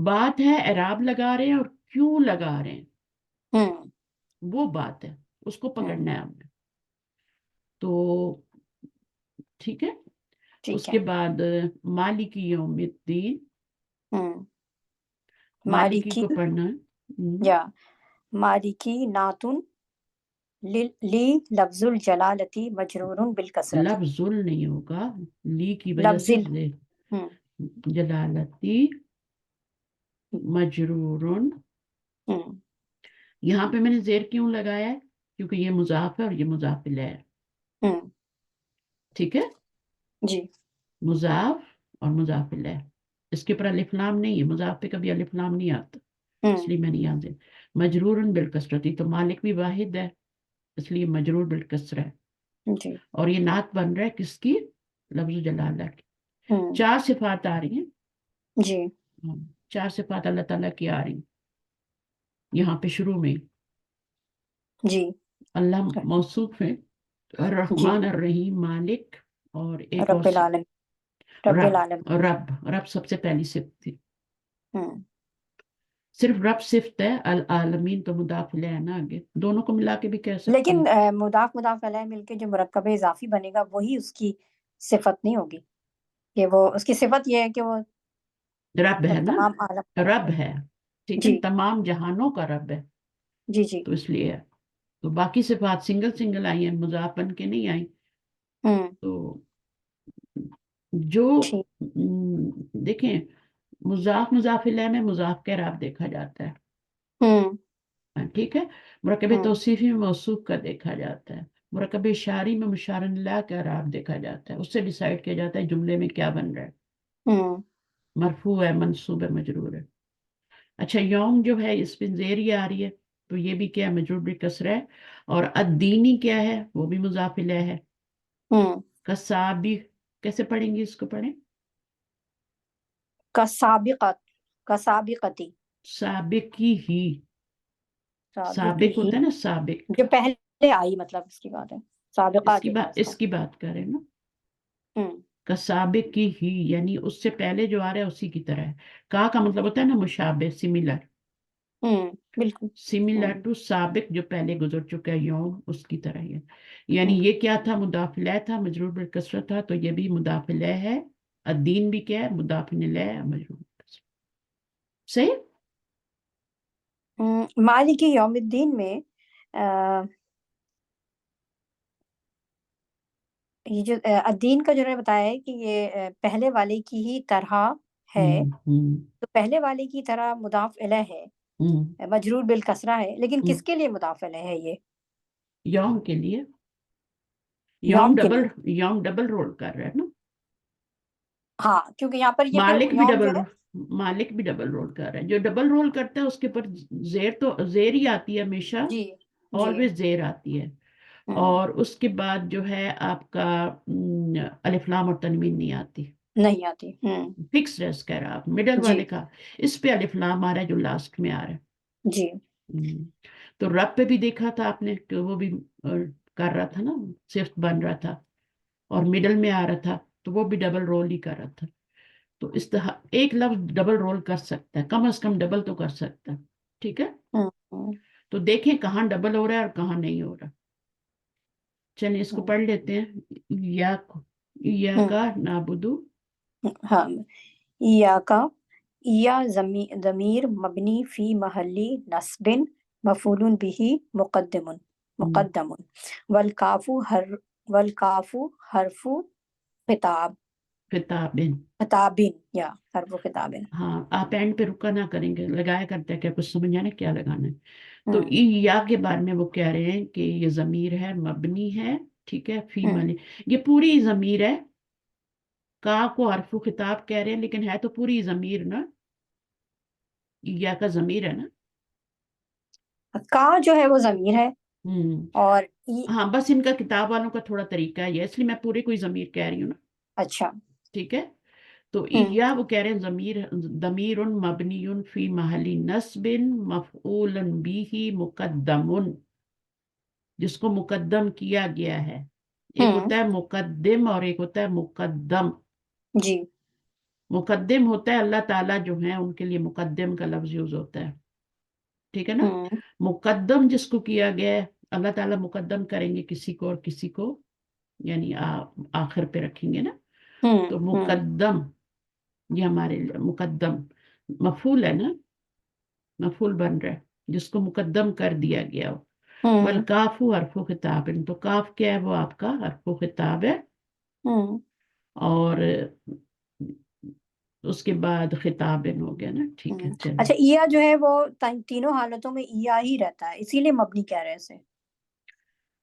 بات ہے اعراب لگا رہے ہیں اور کیوں لگا رہے ہیں हम्म वो बात है, उसको हम्म पकड़ना है हमने। तो ठीक है। ठीक उसके है। बाद मालिकी यौमिद्दीन, हम्म मालिकी मालिकी को पढ़ना है। या मालिकी नातुन ली लफ्जुल जलालती मजरूरुन बिल कसरती। लफ्जुल नहीं होगा, ली की वजह से लफ्जिल। हम्म जलालती मजरूरुन। हम्म यहाँ पे मैंने जेर क्यों लगाया है? क्योंकि ये मुजाफ है और ये मुजाफ इलैह है। हम्म ठीक है, जी। मुजाफ और मुजाफ इलैह, इसके ऊपर अलिफ लाम नहीं है, मुजाफ पे कभी अलिफ लाम नहीं आता, हम्म इसलिए मैंने यहाँ से मजरूरन बिल कसरती, तो मालिक भी वाहिद है, इसलिए मजरूर बिल कसरा है। जी। और ये नात बन रहा है किसकी? लफ्ज जलाला की। हम्म 4 सिफात आ रही हैं। जी। 4 सिफात अल्लाह ताला की आ रही यहाँ पे शुरू में। जी। अल्लाह मौसूफ है, जी। रहमान रहीम मालिक, और एक और रब्बिल आलम। रब्बिल रब। आलम। रब, रब सबसे पहली सिफ्त थी। हम्म सिर्फ रब सिफ्त है, अल आलमीन तो मुदाफ इलैह है ना, आगे दोनों को मिला के भी कह सकते लेकिन हैं। मुदाफ अलैह मिलके जो मुरक्कब इजाफी बनेगा वही उसकी सिफत नहीं होगी, कि वो उसकी सिफत ये है कि वो रब है ना, तमाम आलम का रब रब है। है, ठीक है, जी तमाम जहानों का रब है, जी जी। तो इसलिए है। तो बाकी सिफात सिंगल सिंगल आई हैं, मुजाफ बन के नहीं आई। हम्म तो जो ठीक। देखें, मुजाफ मुजाफ इलैह में मुजाफ के राब देखा जाता है। हम्म ठीक है। मुरकब हम्म तौसीफी में मौसूफ का देखा जाता है। मुरकब इशारी में मुशारल्लाह का राब देखा जाता है, उससे डिसाइड किया जाता है जुमले में क्या बन रहा है, हम्म मरफू है, मंसूब है, मजरूर है। अच्छा, यौम जो है इसमें जेर ही आ रही है, तो ये भी क्या है? मजरूर भी कसरा है। और अद्दीनी क्या है? वो भी मुजाफ इलैह है। हम्म कसाबी, कैसे पढ़ेंगे इसको? पढ़ें, कसाबिकत। कसाबिकती। साबिकी ही, साबिकी साबिक ही, होता है ना, साबिक। जो पहले आई मतलब इसकी बात है, साबिका के लिए इसको। इसकी बात करें ना, हम्म कसाबिक की ही, यानी उससे पहले जो आ रहा है उसी की तरह है। का मतलब होता है ना मुशाबे, सिमिलर। बिल्कुल। सिमिलर हम्म टू साबिक, जो पहले गुजर चुका है, यौम उसकी तरह ही है। यानी हम्म ये क्या था? मुदाफिलह था, मजरूर बिल कसरा था, तो ये भी मुदाफिलह है। अद्दीन भी क्या है? मुदाफिलह है, मजरूर बिल कसरा। सही। मालिकी यौमिद्दीन में आ, ये जो अद्दीन का जो मैंने बताया है कि ये पहले वाले की ही तरह है, हम्म तो पहले वाले की तरह मुदाफ इलैह है, हम्म मजरूर बिल कसरा है, लेकिन हम्म। किसके लिए मुदाफ इलैह है ये? यौम के लिए। यौम के लिए। यौम डबल रोल कर रहा है ना। हाँ, क्योंकि यहाँ पर ये फिर मालिक भी यौम जो डबल है। मालिक भी डबल रोल कर रहा है। जो डबल रोल करता है उसके ऊपर जेर, तो जेर ही आती है हमेशा, जी जी। ऑलवेज जेर आती है। हम्म और उसके बाद जो है आपका अलिफ लाम और तनवीन नहीं आती, नहीं आती। फिक्स है इसका आप मिडल जी वाले का। इस पे अलिफ लाम आ रहा है जो लास्ट में आ रहा है। जी। हम्म, तो रब पे भी देखा था आपने कि वो भी कर रहा था ना, सिर्फ बन रहा था, और मिडल में आ रहा था, तो वो भी डबल रोल ही कर रहा था। तो इस तरह एक लफ्ज डबल रोल कर सकता है, कम से कम डबल तो कर सकता है। ठीक है। हम्म तो देखें कहाँ डबल हो रहा है और कहाँ नहीं हो रहा। चलिए इसको हम्म पढ़ लेते हैं। या हम्म, का नाबुदू। हाँ। इया का, इया ज़मीर मबनी फी महल्ली नस्बिन मफूलुन बिही मुक़द्दमुन। मुक़द्दमुन वल काफू हरफु खिताब। किताबिन। खिताबिन या हरफु खिताबिन। हाँ, आप एंड पे रुका ना करेंगे, लगाया करते हैं, क्या कुछ समझ आने क्या लगाना है। तो हम्म या के बारे में वो कह रहे हैं कि ये जमीर है, मबनी है, ठीक है, फी हम्म मनी, ये पूरी जमीर है। का को हरफु खिताब कह रहे हैं, लेकिन है तो पूरी जमीर ना, या का जमीर है ना। का जो है वो ज़मीर है, हम्म। और हाँ, बस इनका किताब वालों का थोड़ा तरीका है ये, इसलिए मैं पूरी कोई जमीर कह रही हूँ ना। अच्छा। ठीक है। तो हम्म या वो कह रहे हैं जमीर, दमीरुन मबनियुन फी महली नस्बिन मफऊलन बिही मुकद्दमुन, जिसको मुकद्दम किया गया है। एक हम्म होता है मुकद्दिम और एक होता है मुकद्दम। जी। मुकद्दिम होता है अल्लाह ताला जो है उनके लिए मुकद्दिम का लफ्ज यूज होता है। ठीक है ना। मुकद्दम जिसको किया गया है, अल्लाह ताला मुकद्दम करेंगे किसी को और किसी को, यानी आखिर पे रखेंगे ना, तो मुकद्दम, ये हमारे लिए मुकद्दम मफूल है ना, मफूल बन रहा है, जिसको मुकद्दम कर दिया गया हो। वल काफू हरफो खिताब, तो काफ क्या है, वो आपका हरफो खिताब है, और उसके बाद खिताबिन हो गया ना, ठीक है। अच्छा, चलिए, ईया जो है वो तीनों हालतों में ईया ही रहता है, इसीलिए मबनी कह रहे हैं इसे।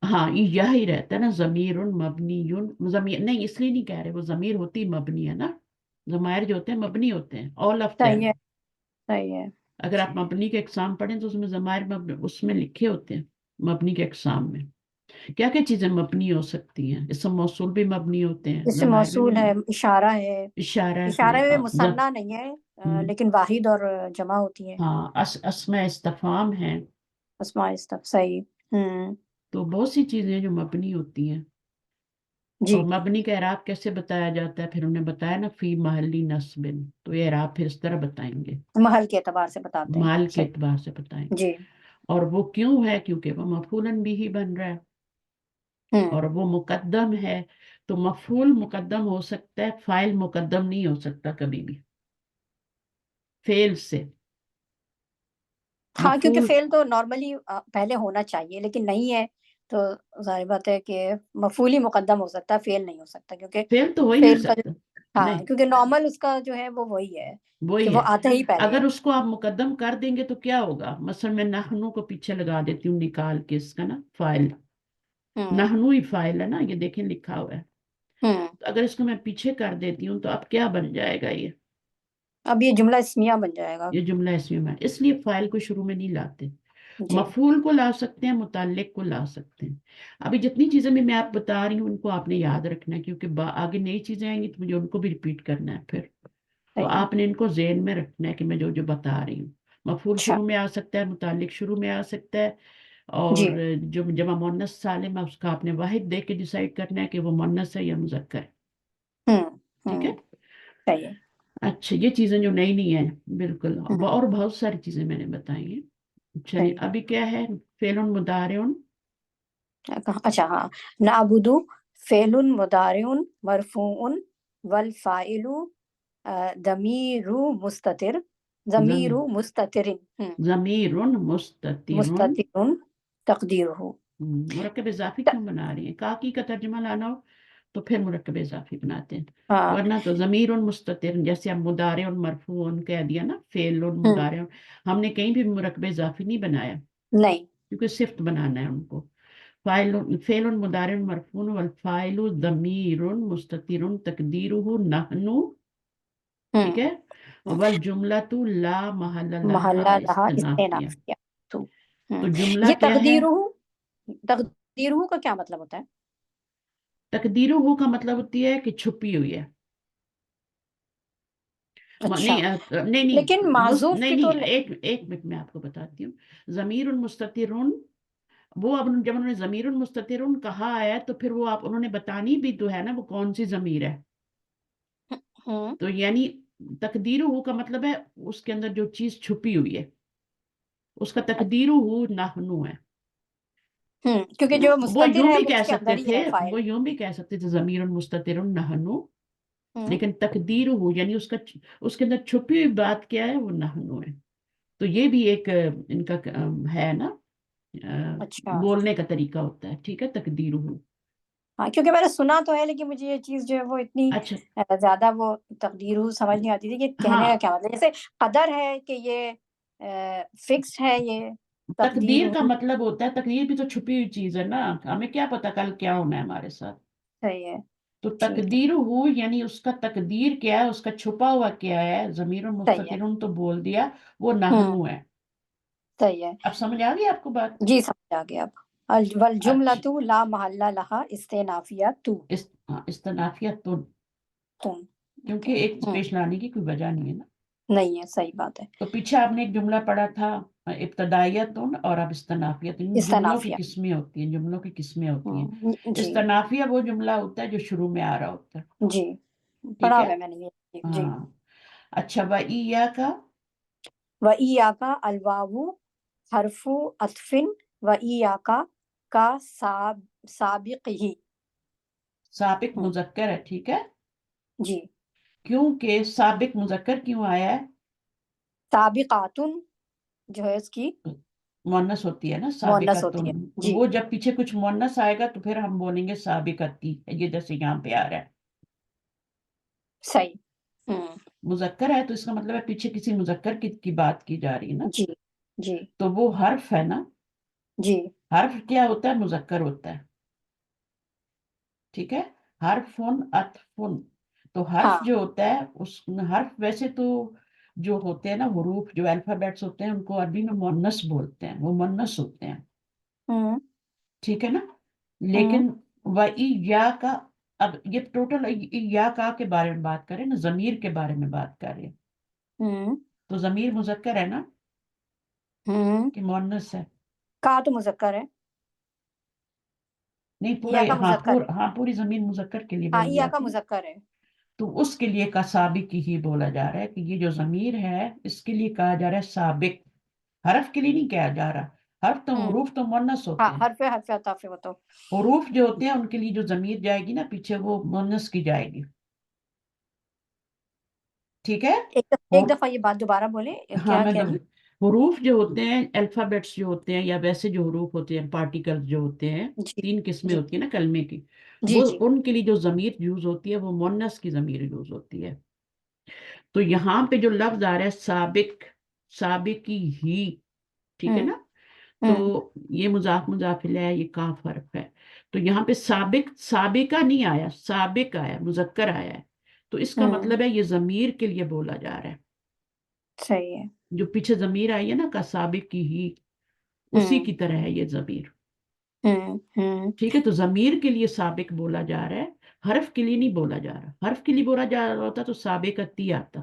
हाँ ये यही रहता है ना, जमीरुन मबनीयुन, जमीर नहीं इसलिए नहीं कह रहे, वो जमीर होती मबनी है ना, जमायर जो होते हैं मबनी होते हैं, ऑल ऑफ सही देम। है, सही है। अगर आप मबनी के एग्जाम पढ़ें तो उसमें जमायर उसमें लिखे होते हैं, मबनी के एग्जाम में क्या क्या चीजें मबनी हो सकती हैं, इसम मौसूल भी मबनी होते हैं, इससे जमायर भी मौसूल है, मबनी, इशारा है। इशारा इशारा है, में मुसन्ना नहीं है, लेकिन वाहिद और जमा होती है। हाँ अस्मा इस्तफाम है। अस्मा इस्तफ, सही। तो बहुत सी चीजें जो मबनी होती हैं। जी, और मबनी का एराब कैसे बताया जाता है, फिर उन्हें बताया ना, फी महली नस्बिन, तो ये एराब फिर इस तरह बताएंगे, महल के एतबार से बताते हैं, माल के सही। एतबार से बताएंगे। जी। और वो क्यों है, क्योंकि वो मफूलन भी ही बन रहा है, हम्म और वो मुकद्दम है, तो मफूल मुकद्दम हो सकता है, फाइल मुकद्दम नहीं हो सकता कभी भी फेल से। हाँ, क्योंकि मफूल फेल तो नॉर्मली पहले होना चाहिए, लेकिन नहीं है, तो जाहिर बात है कि मफूल ही मुकद्दम हो सकता है, फेल नहीं हो सकता, क्योंकि फेल तो हो ही नहीं फेल का सकता। हाँ, नहीं, क्योंकि नॉर्मल उसका जो है वो वही है वही कि वो है। आते ही पहले अगर है। उसको आप मुकद्दम कर देंगे तो क्या होगा, मसलन मैं नहनु को पीछे लगा देती हूँ निकाल के इसका ना, फाइल, हम्म नहनु ही फाइल है ना, ये देखें लिखा हुआ है। हम्म तो अगर इसको मैं पीछे कर देती हूँ तो अब क्या बन जाएगा अब ये जुमला इस्मिया बन जाएगा। ये जुमला इसमें में, इसलिए फाइल को शुरू में नहीं लाते। जी। मफूल को ला सकते हैं, मुताल्लिक को ला सकते हैं। अभी जितनी चीजें मैं आप बता रही हूँ उनको आपने याद रखना है, क्योंकि आगे नई चीजें आएंगी तो मुझे उनको भी रिपीट करना है फिर। तो सही है। आपने इनको ज़हन में रखना है कि मैं जो जो बता रही हूँ, मफूल अच्छा। शुरू में आ सकता है, मुताल्लिक शुरू में आ सकता है, जी। और जो जमा मुअन्नस सालिम है उसका आपने वाहिद देख के डिसाइड करना है कि वो मुअन्नस है या मुज़क्कर है। ठीक है। सही है। अच्छा, ये चीजें जो नई नहीं है बिल्कुल, हम्म और बहुत सारी चीजें मैंने बताई हैं। चलिए सही। अभी क्या है, फेलुन मुदारिउन, अच्छा, हाँ। नाबुदु फेलुन मुदारिउन मरफूउन वल फाइलु दमीरु मुस्ततिर, जमी जमीरु मुस्ततिरिन, जमीरुन मुस्ततिरुन। मुस्ततिरुन तकदीरुहु। मुरक्कब इजाफी त- क्यों बना रही है, काकी का तर्जुमा लाना हो तो फिर मुरक्कब इजाफी बनाते हैं, हाँ। वरना तो जमीरुन मुस्ततिर, जैसे अब मुदारे और मरफून कह दिया ना, फेलुन हम्म मुदारे, हमने कहीं भी मुरक्कब इजाफी नहीं बनाया, नहीं। क्योंकि सिफ्त बनाना है उनको। फाइल फेलुन मुदारिन मरफून वल फाइलु दमीरुन मुस्ततिरुन तकदीरुहु नहनु। ठीक हम्म है। हम्म। वल जुमलतु ला महल्ला लहा महल्ला लहा इस्तनाफिया। इस्तेनाफिया तो। तो जुमला ये क्या है, तकदीरुहु, तकदीरुहु का क्या मतलब होता है? तकदीरुहु का मतलब होती है कि छुपी हुई है। अच्छा, नहीं नहीं लेकिन नहीं माजूफ नहीं भी नहीं, तो एक एक मिनट में आपको बताती हूँ। जमीरुन मुस्ततिरुन, वो अब जब उन्होंने जमीरुन मुस्ततिरुन कहा है तो फिर वो आप उन्होंने बतानी भी तो है ना वो कौन सी जमीर है। हम्म तो यानी तकदीरुहु का मतलब है उसके अंदर जो चीज छुपी हुई है, उसका तकदीरुहु नहनु है। क्योंकि है ना, जो वो मुस्ततिर यूं है भी वो कह उसके सकते अंदर ही थे, है वो फाइल। यूं भी कह सकते थे जमीरुन मुस्ततिरुन नहनु, हम्म लेकिन तकदीरुहु यानी उसका उसके अंदर छुपी हुई बात क्या है, वो नहनु है। तो ये भी एक इनका है ना, अच्छा। बोलने का तरीका होता है, ठीक है, तकदीरुहु। हाँ, क्योंकि मैंने सुना तो है, लेकिन मुझे ये चीज जो है वो इतनी अच्छा, ज्यादा वो तकदीर समझ नहीं आती थी कि कहने का हाँ, क्या मतलब, जैसे कदर है कि ये फिक्स है, ये तकदीर तकदीर का हूँ। मतलब होता है, तकदीर भी तो छुपी हुई चीज है ना, हमें क्या पता कल क्या होना है हमारे साथ। सही है। तो ठीक है। तकदीर हु यानी उसका तकदीर क्या है, उसका छुपा हुआ क्या है, जमीर सही है। मुस्ततिरुन तो बोल दिया, वो हम्म नहनु है। सही है। अब समझ आ गई आपको बात। जी, समझ आ गया अब। वल अच्छा, जुमलतु ला महल्ला लहा इस्तेनाफिया तू। इस्तनाफिया तो, तुम। ओके। क्योंकि एक पेश लाने की कोई वजह नहीं है ना। नहीं है, सही बात है। तो पीछे आपने एक जुमला पढ़ा था, इब्तदाइयतुन, और अब इस्तनाफियत, इन जुमलों की इस्तेनाफिया। किस्में होती हैं, जुमलों की किस्में होती हैं। जी। इस्तनाफिया वो जुमला होता है जो शुरू में आ रहा होता है। जी, पढ़ा ठीक है। हुआ है मैंने ये। जी। हाँ। अच्छा, वइया का, व इयाका अलवावु حرف عطف و ایاکا کا سابق ہی. سابق مذکر ہے، ٹھیک ہے، جی. کیونکہ سابق مذکر کیوں آیا ہے؟ سابقاتن جو ہے اس کی مؤنث ہوتی ہے نا، مؤنث ہوتی سابقتن. ہے. تو جی وہ جب پیچھے کچھ مؤنث آئے گا تو پھر ہم بولیں گے سابقتی، یہ جیسے یہاں پہ آ رہا ہے صحیح. مذکر ہے تو اس کا مطلب ہے پیچھے کسی مذکر کی بات کی جا رہی ہے نا. جی جی تو وہ حرف ہے نا، جی. حرف کیا ہوتا ہے؟ مذکر ہوتا ہے، ٹھیک ہے. حرفن عطفن، تو حرف ہاں. جو ہوتا ہے اس حرف ویسے تو جو ہوتے ہیں نا حروف، جو الفابیٹس ہوتے ہیں ان کو عربی میں مؤنث بولتے ہیں، وہ مؤنث ہوتے ہیں، ہوں ٹھیک ہے نا. ہوں لیکن یا کا، اب یہ ٹوٹل یا کا کے بارے میں بات کریں نا، ضمیر کے بارے میں بات کر رہے ہیں. ہوں تو ضمیر مذکر ہے نا ہوں. کہ مؤنث ہے؟ کا تو مذکر ہے. نہیں یا پورے، کا مذکر ہے. ہاں پوری ضمیر مذکر کے لیے ہاں بول یا دیا کا آپ نے. مذکر ہے. تو اس کے لیے کا سابق ہی بولا جا رہا ہے کہ یہ جو ضمیر ہے اس کے لیے کہا جا رہا ہے سابق، حرف کے لیے نہیں کہا جا رہا. حرف تو حروف تو مؤنث ہاں ہوتے ہیں، حرف عطف وہ تو. حروف جو ہوتے ہیں ان کے لیے جو ضمیر جائے گی نا پیچھے وہ مؤنث کی جائے گی، ٹھیک ہے. ایک دفعہ یہ بات دوبارہ بولیں. ہاں کیا میں کہہ رہی؟ حروف جو ہوتے ہیں، الفابیٹس جو ہوتے ہیں یا ویسے جو حروف ہوتے ہیں، پارٹیکل جو ہوتے ہیں، جی 3 قسمیں جی ہوتی ہیں نا کلمے کی، جی وہ جی. ان کے لیے جو ضمیر یوز ہوتی ہے وہ مؤنث کی ضمیر یوز ہوتی ہے. تو یہاں پہ جو لفظ آ رہا ہے سابق، سابقی ہی، ٹھیک ہے نا. تو ہوں یہ مضاف مضاف الیہ ہے، یہ کاف حرف ہے. تو یہاں پہ سابق، سابقہ نہیں آیا، سابق آیا، مذکر آیا ہے. تو اس کا ہوں. مطلب ہے یہ ضمیر کے لیے بولا جا رہا ہے. صحیح ہے. جو پیچھے ضمیر آئی ہے نا کا سابق کی ہی، اسی ہوں کی طرح ہے یہ ضمیر، ہوں. ٹھیک ہے. تو ضمیر کے لیے سابق بولا جا رہا ہے، حرف کے لیے نہیں بولا جا رہا. حرف کے لیے بولا جا رہا ہوتا تو سابقتی آتا،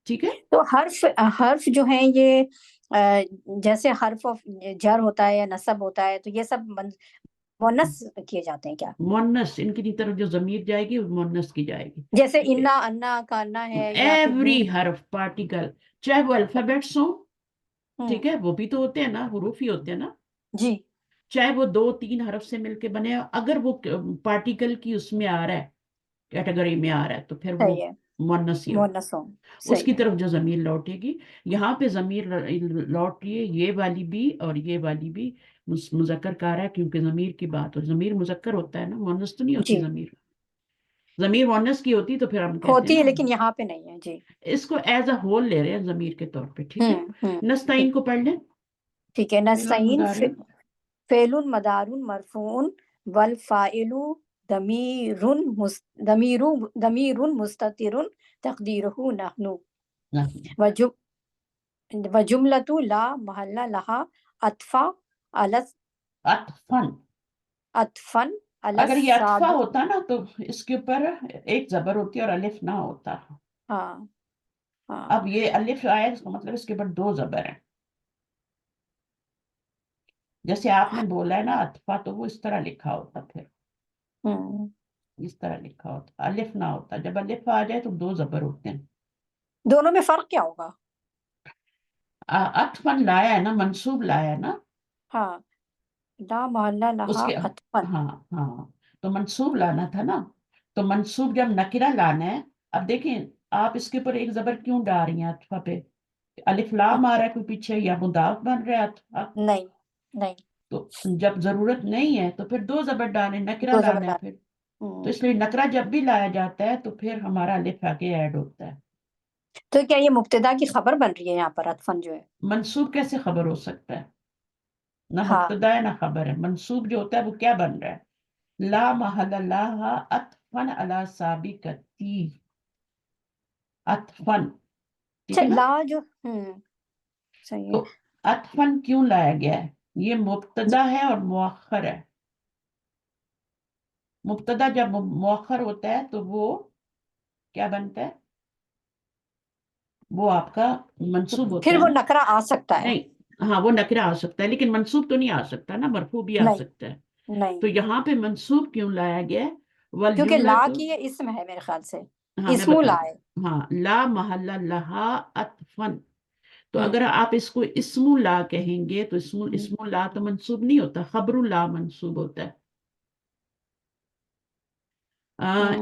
ٹھیک ہے. تو حرف جو ہیں یہ جیسے حرف جر ہوتا ہے یا نصب ہوتا ہے تو یہ سب مؤنث کیے جاتے ہیں کیا؟ مؤنث، ان کی طرف جو ضمیر جائے گی وہ مؤنث کی جائے گی. جیسے انا انا کا انا ہے یا پھر ایوری حرف پارٹیکل، چاہے وہ الفابیٹس ہوں، ہوں. ٹھیک ہے، وہ بھی تو ہوتے ہیں نا، حروف ہی ہوتے ہیں نا. جی چاہے وہ 2 3 حرف سے مل کے بنے، اگر وہ پارٹیکل کی اس میں آ رہا ہے، کیٹیگری میں آ رہا ہے، تو پھر وہ صحیح ہے. مؤنث ہی ہوگا. مؤنث ہوں. اس کی صحیح ہے. طرف جو ضمیر لوٹے گی، یہاں پہ ضمیر لوٹ رہی ہے یہ والی بھی اور یہ والی بھی مذکر کا رہا ہے، کیونکہ ضمیر کی بات ہو. ضمیر مذکر ہوتا ہے نا، مؤنث تو نہیں ہوتی جی ضمیر. ضمیر مؤنث کی ہوتی تو پھر ہم کہتے ہیں ہوتی ہے نا، لیکن یہاں پہ نہیں ہے. جی. اس کو ایز اے ہول لے رہے ہیں ضمیر کے طور پہ، ٹھیک ہے. ٹھیک. نستعین کو پڑھ لیں. ٹھیک ہے. فعل نستعین مضارع. فعل مدار مرفوع والفاعل ضمیر مستتر تقدیرہ نحن وجملۃ لا محل لہا عطفا عطفاً، عطفا علی اگر یہ عطفہ السابق. ہوتا نا تو اس کے اوپر ایک زبر ہوتی اور الف نہ ہوتا. ہاں ہاں. اب یہ الف آیا اس کا مطلب اس کے اوپر 2 زبر ہیں. جیسے آپ نے بولا ہے نا عطفہ، تو وہ اس طرح لکھا ہوتا، پھر اس طرح لکھا ہوتا، الف نہ ہوتا. جب الف آ جائے تو 2 زبر ہوتے ہیں. دونوں میں فرق کیا ہوگا؟ عطفاً لایا ہے نا، منصوب لایا ہے نا. ہاں. لا محل اس لہا کے عطفا. ہاں ہاں، تو منصوب لانا تھا نا. تو منصوب جب نکرہ لانا ہے، اب دیکھیں آپ اس کے اوپر ایک زبر کیوں ڈال رہی ہیں عطفہ پہ؟ الف لام آ رہا ہے کوئی پیچھے، یا مضاف بن رہا ہے عطفہ. نہیں نہیں. تو جب ضرورت نہیں ہے تو پھر 2 زبر ڈالیں، نکرہ 2 زبر لانا ہے ڈال. پھر. تو اس لیے نکرہ جب بھی لایا جاتا ہے تو پھر ہمارا الف آگے ایڈ ہوتا ہے. تو کیا یہ مبتدا کی خبر بن رہی ہے یہاں پر عطفاً جو ہے؟ منصوب کیسے خبر ہو سکتا ہے؟ نہ ہاں. مبتدا ہے نہ خبر ہے. منصوب جو ہوتا ہے وہ کیا بن رہا ہے؟ لا محل لہا عطفاً علی سابقتی، عطفاً، ٹھیک ہے نا. لا جو صحیح تو ہے. عطفاً کیوں لایا گیا ہے؟ یہ مبتدا ہے اور مؤخر ہے. مبتدا جب مؤخر ہوتا ہے تو وہ کیا بنتا ہے؟ وہ آپ کا منصوب ہوتا پھر ہے وہ نا. نکرہ آ سکتا ہے. نہیں، ہاں وہ نکرہ آ سکتا ہے لیکن منصوب تو نہیں آ سکتا نا، مرفوع بھی آ نہیں سکتا ہے. نہیں. تو یہاں پہ منصوب کیوں لایا گیا ہے؟ کیونکہ لا والجملۃ، کی یہ اسم ہے میرے خیال سے. ہاں میں اسم بتا لا دوں، ہے. ہاں لا محل لہا عطفاً. तो अगर आप इसको इस्मु ला कहेंगे तो इस्मु ला तो मंसूब नहीं होता, खबरु ला मंसूब होता है।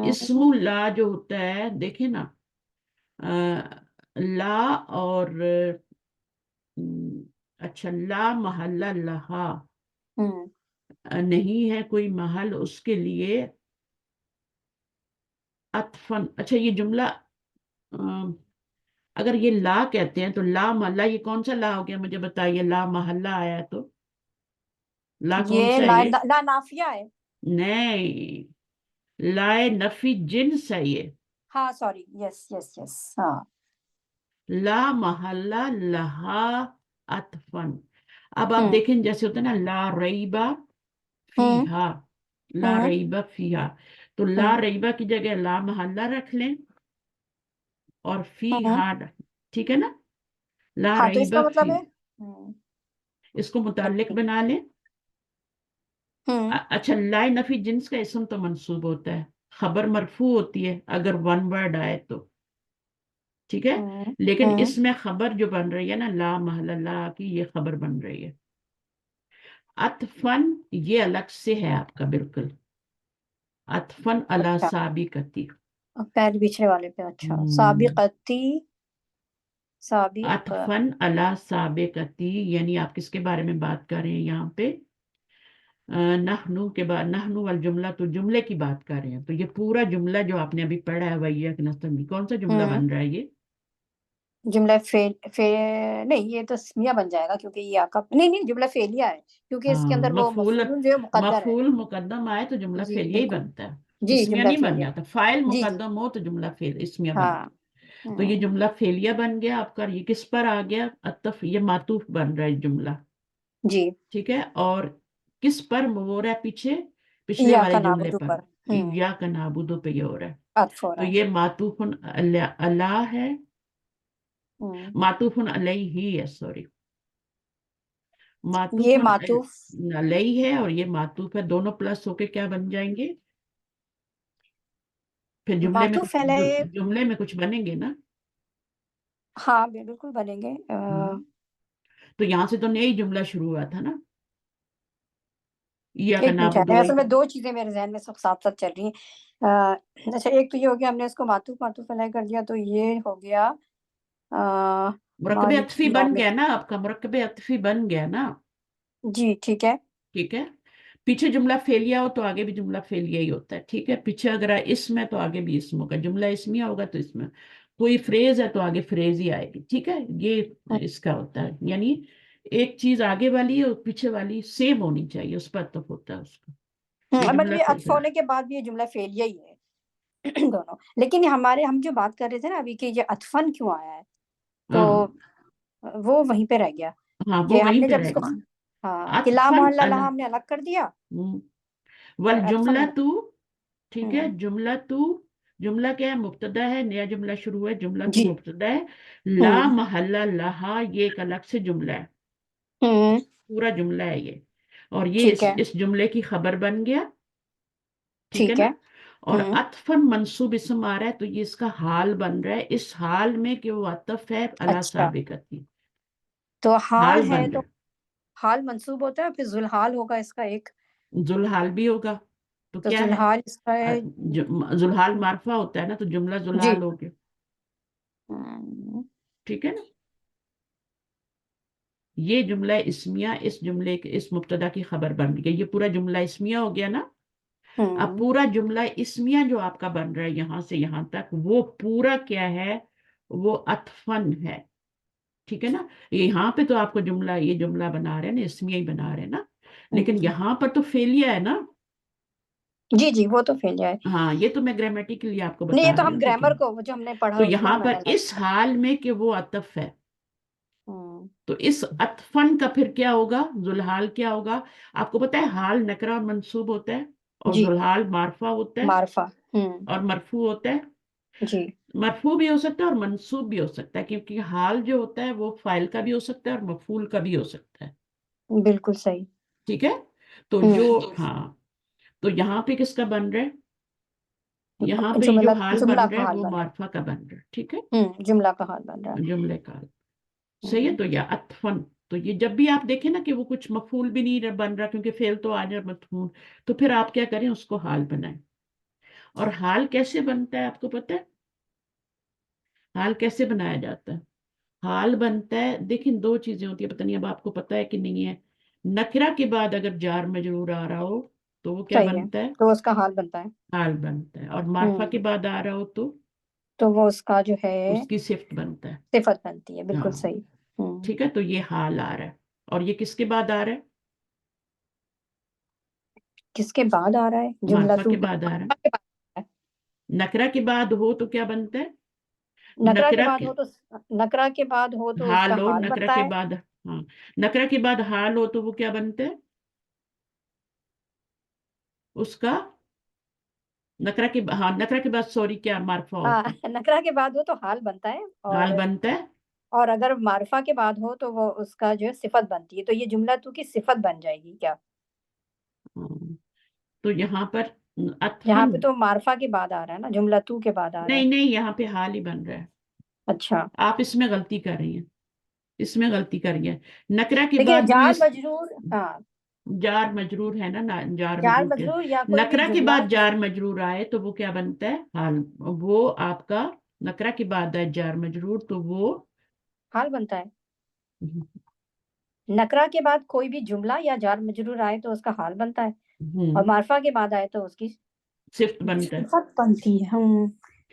इस्मु ला जो होता है देखे ना, ला और अच्छा, ला महल्ला लहा, नहीं है कोई महल उसके लिए, अतफन। अच्छा ये जुमला अगर ये ला कहते हैं तो ला महल्ला, ये कौन सा ला हो गया मुझे बताइए, ला महल्ला आया तो ला कौन ये सा है ला, ये? ला नाफिया है। नहीं, लाए नफी जिन्स है ये। हाँ सॉरी, यस यस यस, हाँ। ला महल्ला लहा अतफन। अब आप देखें जैसे होता है ना, ला रईबा हम्म फीहा, ला हम्म रईबा फीहा, तो ला हम्म रईबा की जगह ला महल्ला रख लें और हम्म फीहा, ठीक है ना, ला हाँ, तो रईबा इसका मतलब फी, है। इसको मुताल्लिक ओके। बना लें। हम्म अच्छा, लाए नफी जिन्स का इसम तो मंसूब होता है, खबर मरफू होती है अगर वन वर्ड आए तो, ठीक है। हम्म लेकिन हम्म इसमें खबर जो बन रही है ना, ला महल्ला ला की, ये खबर बन रही है। अतफन ये अलग से है आपका बिल्कुल, अतफन अला अच्छा, साबिकती। और पैर पिछले वाले पे, अच्छा, हम्म, साबिकती, साबिक। अतफन अला साबिकती, यानी आप किसके बारे में बात कर रहे हैं यहाँ पे? नहनु के बाद, नहनु वाल जुमला, तो जुमले की बात कर रहे हैं। तो ये पूरा जुमला जो आपने अभी पढ़ा है वही है, कौन सा जुमला हम्म बन रहा है ये? जुमला नहीं, ये तो स्मिया बन जाएगा, क्योंकि ये आपका, नहीं नहीं, जुमला फेलिया है, क्योंकि इसके हाँ, अंदर वो मफूल, मफूल जो है मुकद्दर है। मफूल मुकद्दम आए तो जुमला जी फेलिया ही बिल्कुल। बनता है, जी, इसमिया जुमला नहीं बन फेलिया। जाता। फाइल जी जी। मुकद्दम हो तो जुमला फेल इसमिया बन। हाँ। तो ये हम्म जुमला फेलिया बन गया आपका। ये किस पर आ गया? अतफ, ये मातूफ बन रहा है जुमला, जी। ठीक है। और किस पर हो रहा है पीछे? पिछले या वाले का जुमले नाबुदू पर, पर। या का नाबुदो पे ये हो रहा है। अतफ हो तो रहा है। ये मातूफुन अला है, हम्म मातूफुन अलैहि है, सॉरी, ये मातूफुन मातूफ। अलैहि है और ये मातूफ है, दोनों प्लस होके क्या बन जाएंगे? फिर जुमले में कुछ, मातूफ है। जुमले में कुछ बनेंगे ना। हाँ बिल्कुल बनेंगे। तो यहाँ से तो नई जुमला शुरू हुआ था ना, या का एक मिनट है, नाबुदो। असल में दो चीजें मेरे जहन में सब साथ साथ चल रही हैं। अच्छा, एक तो ये हो गया, हमने इसको मातूफ मातूफ अलाई कर दिया, तो ये हो गया मुरक्कब अत्फी मालिकी बन यौमिद। गया ना आपका, मुरक्कब अत्फी बन गया ना, जी ठीक है। ठीक है। पीछे जुमला फेलिया हो तो आगे भी जुमला फेलिया ही होता है, ठीक है। पीछे अगर इसम है तो आगे भी इसम होगा, जुमला इसमिया होगा तो इसमें कोई फ्रेज है तो आगे फ्रेज ही आएगी, ठीक है। ये इसका होता है, यानी एक चीज आगे वाली और पीछे वाली सेम होनी चाहिए, उस पर अतफ होता है उसका। ये मतलब जुमला ये अतफ फेलिया। होने के बाद भी ये जुमला फेलिया ही है। दोनों। लेकिन हम जो बात कर रहे थे ना अभी, कि ये अतफन क्यों आया है, तो हाँ, वो वहीं पे रह गया, हाँ कि वो वहीं हमने पे जब रहेगा इसको, ना। हाँ, कि ला अतफन मोहल्ला अला, लहा हमने अलग कर दिया, वल और अतफन जुमला अलग। तू, ठीक है। हम्म जुमला तू, जुमला क्या है? मुब्तदा है, नया जुमला शुरू हुआ है, जुमला तू जी। मुब्तदा है। ला हम्म महल्ला लहा ये एक अलग से जुमला है, हम्म पूरा जुमला है ये। और ये ठीक है। इस जुमले की खबर बन गया, ठीक है ठीक ना। है। और हम्म अतफन मंसूब इसम आ रहा है तो ये इसका हाल बन रहा है, इस हाल में कि वो अतफ है अला अच्छा, साबिकती, तो हाल हाल है बन रहा तो हाल मंसूब होता है, फिर जुलहाल होगा इसका एक, है। जुलहाल भी होगा, तो तो क्या है? जुलहाल इसका है। जुलहाल मार्फा होता है ना, तो जुमला जी। जुलहाल हो गया, हम्म ठीक है ना। ये जुमला इस्मिया, इस जुमले के इस मुब्तदा की खबर बन गई, ये पूरा जुमला इस्मिया हो गया ना। अब हम्म पूरा जुमला इस्मिया जो आपका बन रहा है यहां से यहां तक, वो पूरा क्या है? वो अतफन है, ठीक है ना। यहाँ पे तो आपको जुमला, ये जुमला बना रहे हैं ना, इस्मिया ही बना रहे हैं ना, लेकिन हम्म। यहाँ पर तो फेलिया है ना। जी जी, वो तो फेल जाए। हाँ, ये तो मैं ग्रामेटिकली आपको नहीं, ये बता तो रही हम हूँ, ठीक है। ग्रामर को, वो जो हमने पढ़ा तो है उसको यहाँ हम पर एनालाइज इस कर। हाल में कि वो अतफ है, हम्म तो इस अतफन का फिर क्या होगा? जुलहाल क्या होगा? आपको पता है हाल नकरा और मंसूब होता है, और जी। जुलहाल मारफा होता है मारफा। और मरफू होता है। जी। मरफू भी हो सकता है और मंसूब भी हो सकता है, क्योंकि हाल जो होता है वो फाइल का भी हो सकता है और मफूल का भी हो सकता है, बिल्कुल सही। ठीक है। तो जो, हाँ, तो यहाँ पे किसका बन रहा है? यहाँ पे जो जुमला हाल बन जुमला रहा का है हाल वो बन रहा मार्फा का बन रहा है, ठीक है, है। जुमला का हाल बन रहा है। जुमले का। सही है। तो या अतफन, तो ये जब भी आप देखें ना कि वो कुछ मफूल भी नहीं बन रहा क्योंकि फेल तो आ जाए मफूल, तो फिर आप क्या करें, उसको हाल बनाएं। और हाल कैसे बनता है आपको पता है? हाल कैसे बनाया जाता है? हाल बनता है, देखिए दो चीजें होती है, पता नहीं अब आपको पता है कि नहीं है। नकरा के बाद अगर जार मजरूर आ रहा हो तो वो क्या सही है, बनता है? तो उसका हाल बनता है। हाल बनता है। और मार्फा के हम्म बाद आ रहा हो तो वो उसका जो है उसकी सिफ्त बनता है। सिफत बनती है, बिल्कुल हाँ, सही। ठीक है। तो ये हाल आ रहा है। और ये किसके बाद आ रहा है? किसके बाद आ रहा है? जुमला मार्फा तू के के बाद आ रहा है। बाद है। नकरा के बाद हो तो क्या बनता है? नकरा के नकरा बाद के, हो तो नकरा के बाद हो तो उसका हाल हो, हाल नकरा बनता के है। बाद, हाँ, नकरा के बाद हाल हो तो वो क्या बनता है उसका? नकरा के, हाँ, नकरा के बाद सॉरी क्या मार्फा हो हाँ, तो नकरा के बाद हो तो हाल बनता है। हाल बनता है। और अगर मारिफा के बाद हो तो वो उसका जो है सिफत बनती है, तो ये जुमला तू की सिफत बन जाएगी क्या? हाँ, तो यहाँ पर यहाँ अतफन, पे तो मारिफा के बाद आ रहा है ना, जुमला तू के बाद आ रहा नहीं है। नहीं, यहाँ पे हाल ही बन रहा है। अच्छा, आप इसमें गलती कर रही हैं, इसमें गलती कर रही है। नकरा के देखिए बाद भी जार इस, मजरूर, हाँ, जार मजरूर है ना, जार जार मजरूर के, मजरूर या कोई भी नकरा के जुमला बाद जार मजरूर आए तो वो क्या बनता है? हाल। वो आपका, नकरा के बाद आए जार मजरूर तो वो, हाल बनता है। नकरा के बाद कोई भी जुमला या जार मजरूर आए तो उसका हाल बनता है, और हम्म, मारिफा के बाद आए तो उसकी सिफ्त बनता है। सिफत बनती है।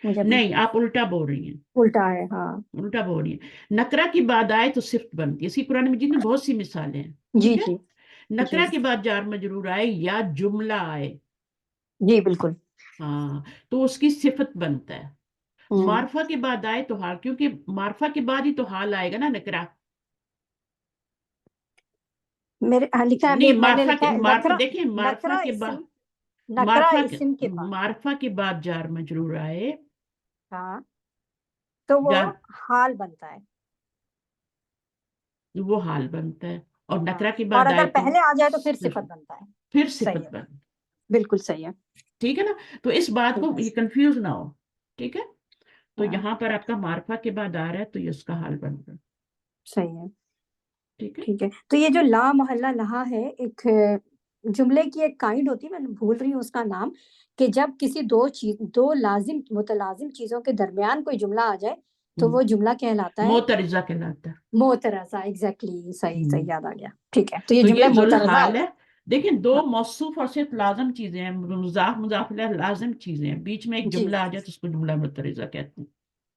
मुझे अभी नहीं, आप उल्टा बोल रही हैं, उल्टा है, हाँ। उल्टा बोल रही हैं। नकरा की बाद आए तो सिफ्त बनती है। इसी कुरान मजीद में बहुत सी मिसालें हैं, जी ठीक है। जी जी नकरा के बाद जार मजरूर आए या जुमला आए, जी, बिल्कुल। हाँ, तो उसकी सिफत बनता है। हम्म मार्फा के बाद आए तो हाल, क्योंकि मार्फा के बाद ही तो हाल आएगा ना, नकरा। मेरे, हाँ, लिखा है, नहीं, मैंने मार्फा लिखा के, है मार्फा नखरा। देखिए, मार्फा नखरा के इस्म, बाद, नखरा मार्फा के, इस्म के बाद, मार्फा के बाद जार मजरूर आए, हाँ, तो वो जार, हाल बनता है। वो हाल बनता है। और हाँ, नकरा के और बाद आए अगर तो पहले आ जाए तो फिर सिफत बनता है। फिर सही सिफत है, बन, बिल्कुल सही है। ठीक है ना। तो इस बात ठीक को है, ये कंफ्यूज ना हो, ठीक है। तो हाँ, यहाँ पर आपका मार्फा के बाद आ रहा है तो ये उसका हाल बन रहा है, सही है। ठीक है। ठीक है, तो ये जो ला मोहल्ला लहा है, एक जुमले की एक काइंड होती है, मैं भूल रही हूँ उसका नाम, कि जब किसी दो लाजिम मुतलाजिम चीजों के दरमियान कोई जुमला आ जाए तो हम्म, वो जुमला कहलाता है मोतरिजा कहलाता है। मोतरजा। एग्जैक्टली, सही सही, हम्म, याद आ गया। ठीक है, तो ये तो ये जुमला जुल मोतरजा हाल होता है। देखिए, दो है। मौसूफ और सिर्फ लाजम चीजें हैं, मुजाफ मुजाफ इलैह लाजिम चीजें हैं, बीच में एक जी, जुमला आ जाए तो उसको जुमला मुतरिजा कहते हैं।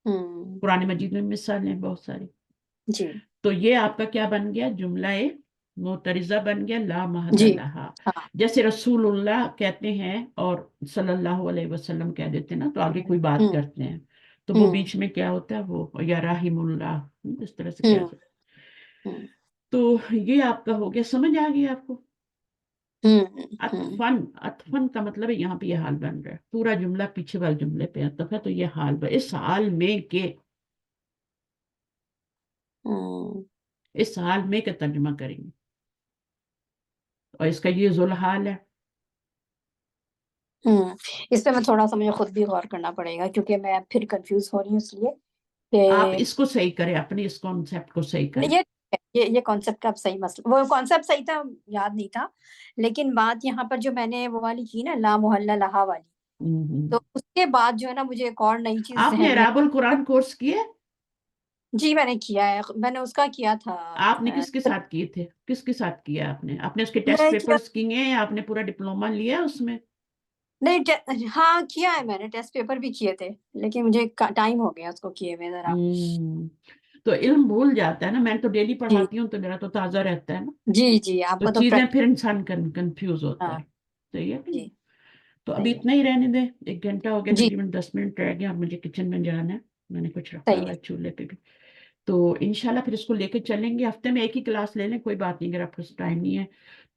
हम्म, कुरान मजीद में मिसाल हैं बहुत सारी। जी तो ये आपका क्या बन गया? जुमला मोतरिजा बन गया, ला महल्ला जी, लहा। हाँ, जैसे रसूलुल्लाह कहते हैं और सल्लल्लाहु अलैहि वसल्लम कह देते हैं ना, तो आगे कोई बात हम्म करते हैं तो वो हम्म बीच में क्या होता है, वो या राहिमुल्लाह, इस तरह से कह हम्म सकते। हम्म तो ये आपका हो गया, समझ आ गई आपको? हम्म अतफन, अतफन का मतलब है यहाँ पे ये हाल बन रहा है, पूरा जुमला पीछे वाले जुमले पे अतफ है, तो ये हाल इस हाल में के, हम्म इस हाल में का तर्जुमा करेंगे। और इसका ये जुल हाल है। इस पे मैं थोड़ा सा, मुझे खुद भी गौर करना पड़ेगा क्योंकि मैं फिर कंफ्यूज हो रही हूँ, इसलिए आप कि इसको सही करें, अपने इस कॉन्सेप्ट को सही करें। ये कॉन्सेप्ट का अब सही मसला, वो कॉन्सेप्ट सही था, याद नहीं था। लेकिन बात यहाँ पर जो मैंने वो वाली की ना, ला मोहल्ला लहा वाली, हम्म। तो उसके बाद जो है ना, मुझे एक और नई चीज आपने जहन में। इराबुल कुरान कोर्स किए? जी, मैंने किया है, मैंने उसका किया था। आपने किसके साथ किए थे? किसके साथ किया आपने उसके टेस्ट मैं किया, पेपर्स किए हैं या आपने पूरा डिप्लोमा लिया उसमें? नहीं, हाँ, किया है मैंने, टेस्ट पेपर भी किए थे, लेकिन मुझे टाइम हो गया उसको किए हुए जरा। हम्म, तो इल्म भूल जाता है ना, मैं तो डेली जी पढ़ाती हूँ तो मेरा तो ताज़ा रहता है ना। जी जी, तो आपको तो चीजें फिर इंसान कंफ्यूज होता हाँ, है, सही है कि नहीं? जी, तो अभी सही है, इतना ही रहने दें, 1 घंटा हो गया, जी, तकरीबन 10 मिनट रह गया, अब मुझे किचन में जाना है, मैंने कुछ रखा सही हुआ है। है चूल्हे पे भी। तो इंशाल्लाह फिर इसको लेके चलेंगे, हफ्ते में एक ही क्लास ले लें, कोई बात नहीं, अगर आपको टाइम नहीं है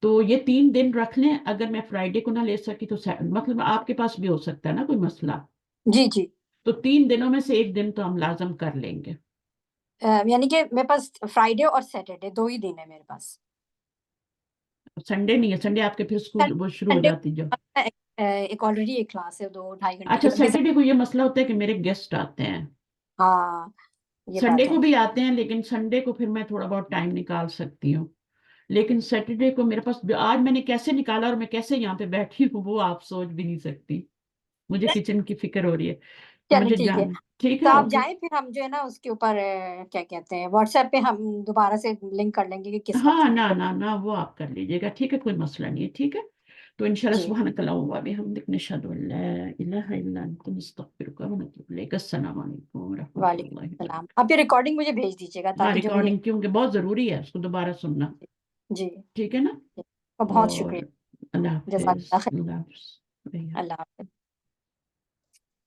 तो ये 3 दिन रख लें। अगर मैं फ्राइडे को ना ले सकी तो मतलब आपके पास भी हो सकता है ना कोई मसला, जी जी, तो 3 दिनों में से एक दिन तो हम लाजम कर लेंगे। यानी कि मेरे पास फ्राइडे और सैटरडे दो ही दिन है मेरे पास। संडे नहीं है, संडे आपके फिर स्कूल वो शुरू हो संडे जाती जो। एक ऑलरेडी एक क्लास है 2 ढाई घंटे की, अच्छा, तो सैटरडे को ये मसला होता है कि मेरे गेस्ट आते हैं। हाँ, ये संडे बात को है। भी आते हैं, लेकिन संडे को फिर मैं थोड़ा बहुत टाइम निकाल सकती हूँ, लेकिन सैटरडे को मेरे पास, आज मैंने कैसे निकाला और मैं कैसे यहाँ पे बैठी हूँ वो आप सोच भी नहीं सकती। मुझे किचन की फिक्र हो रही है, तो चलें मुझे ठीक है। जान, ठीक तो है, आप ओके। जाएँ फिर हम जो है ना उसके ऊपर क्या कहते हैं व्हाट्सएप पे हम दोबारा से लिंक कर लेंगे कि किस वक़्त हाँ, हम ना को ना ना, वो आप कर लीजिएगा, ठीक है, कोई मसला नहीं है, ठीक है। तो इंशाल्लाह जी, सुब्हानक अल्लाहुम्मा व बिहम्दिक नशहदु अल्ला इलाहा इल्ला अंता नस्तगफिरुका व नतूबु इलैक। अस्सलामु अलैकुम व वालेकुम रहमतुल्लाहि व सलाम। आप ये रिकॉर्डिंग मुझे भेज दीजिएगा हाँ, ताकि जो मेरी रिकॉर्डिंग क्योंकि बहुत ज़रूरी है उसको दोबारा सुनना, जी, ठीक है ना। और बहुत और शुक्रिया। अल्लाह हाफिज़, जज़ाकल्लाह खैर। अल्लाह हाफिज़ भैया। अल्लाह हाफ़िज़।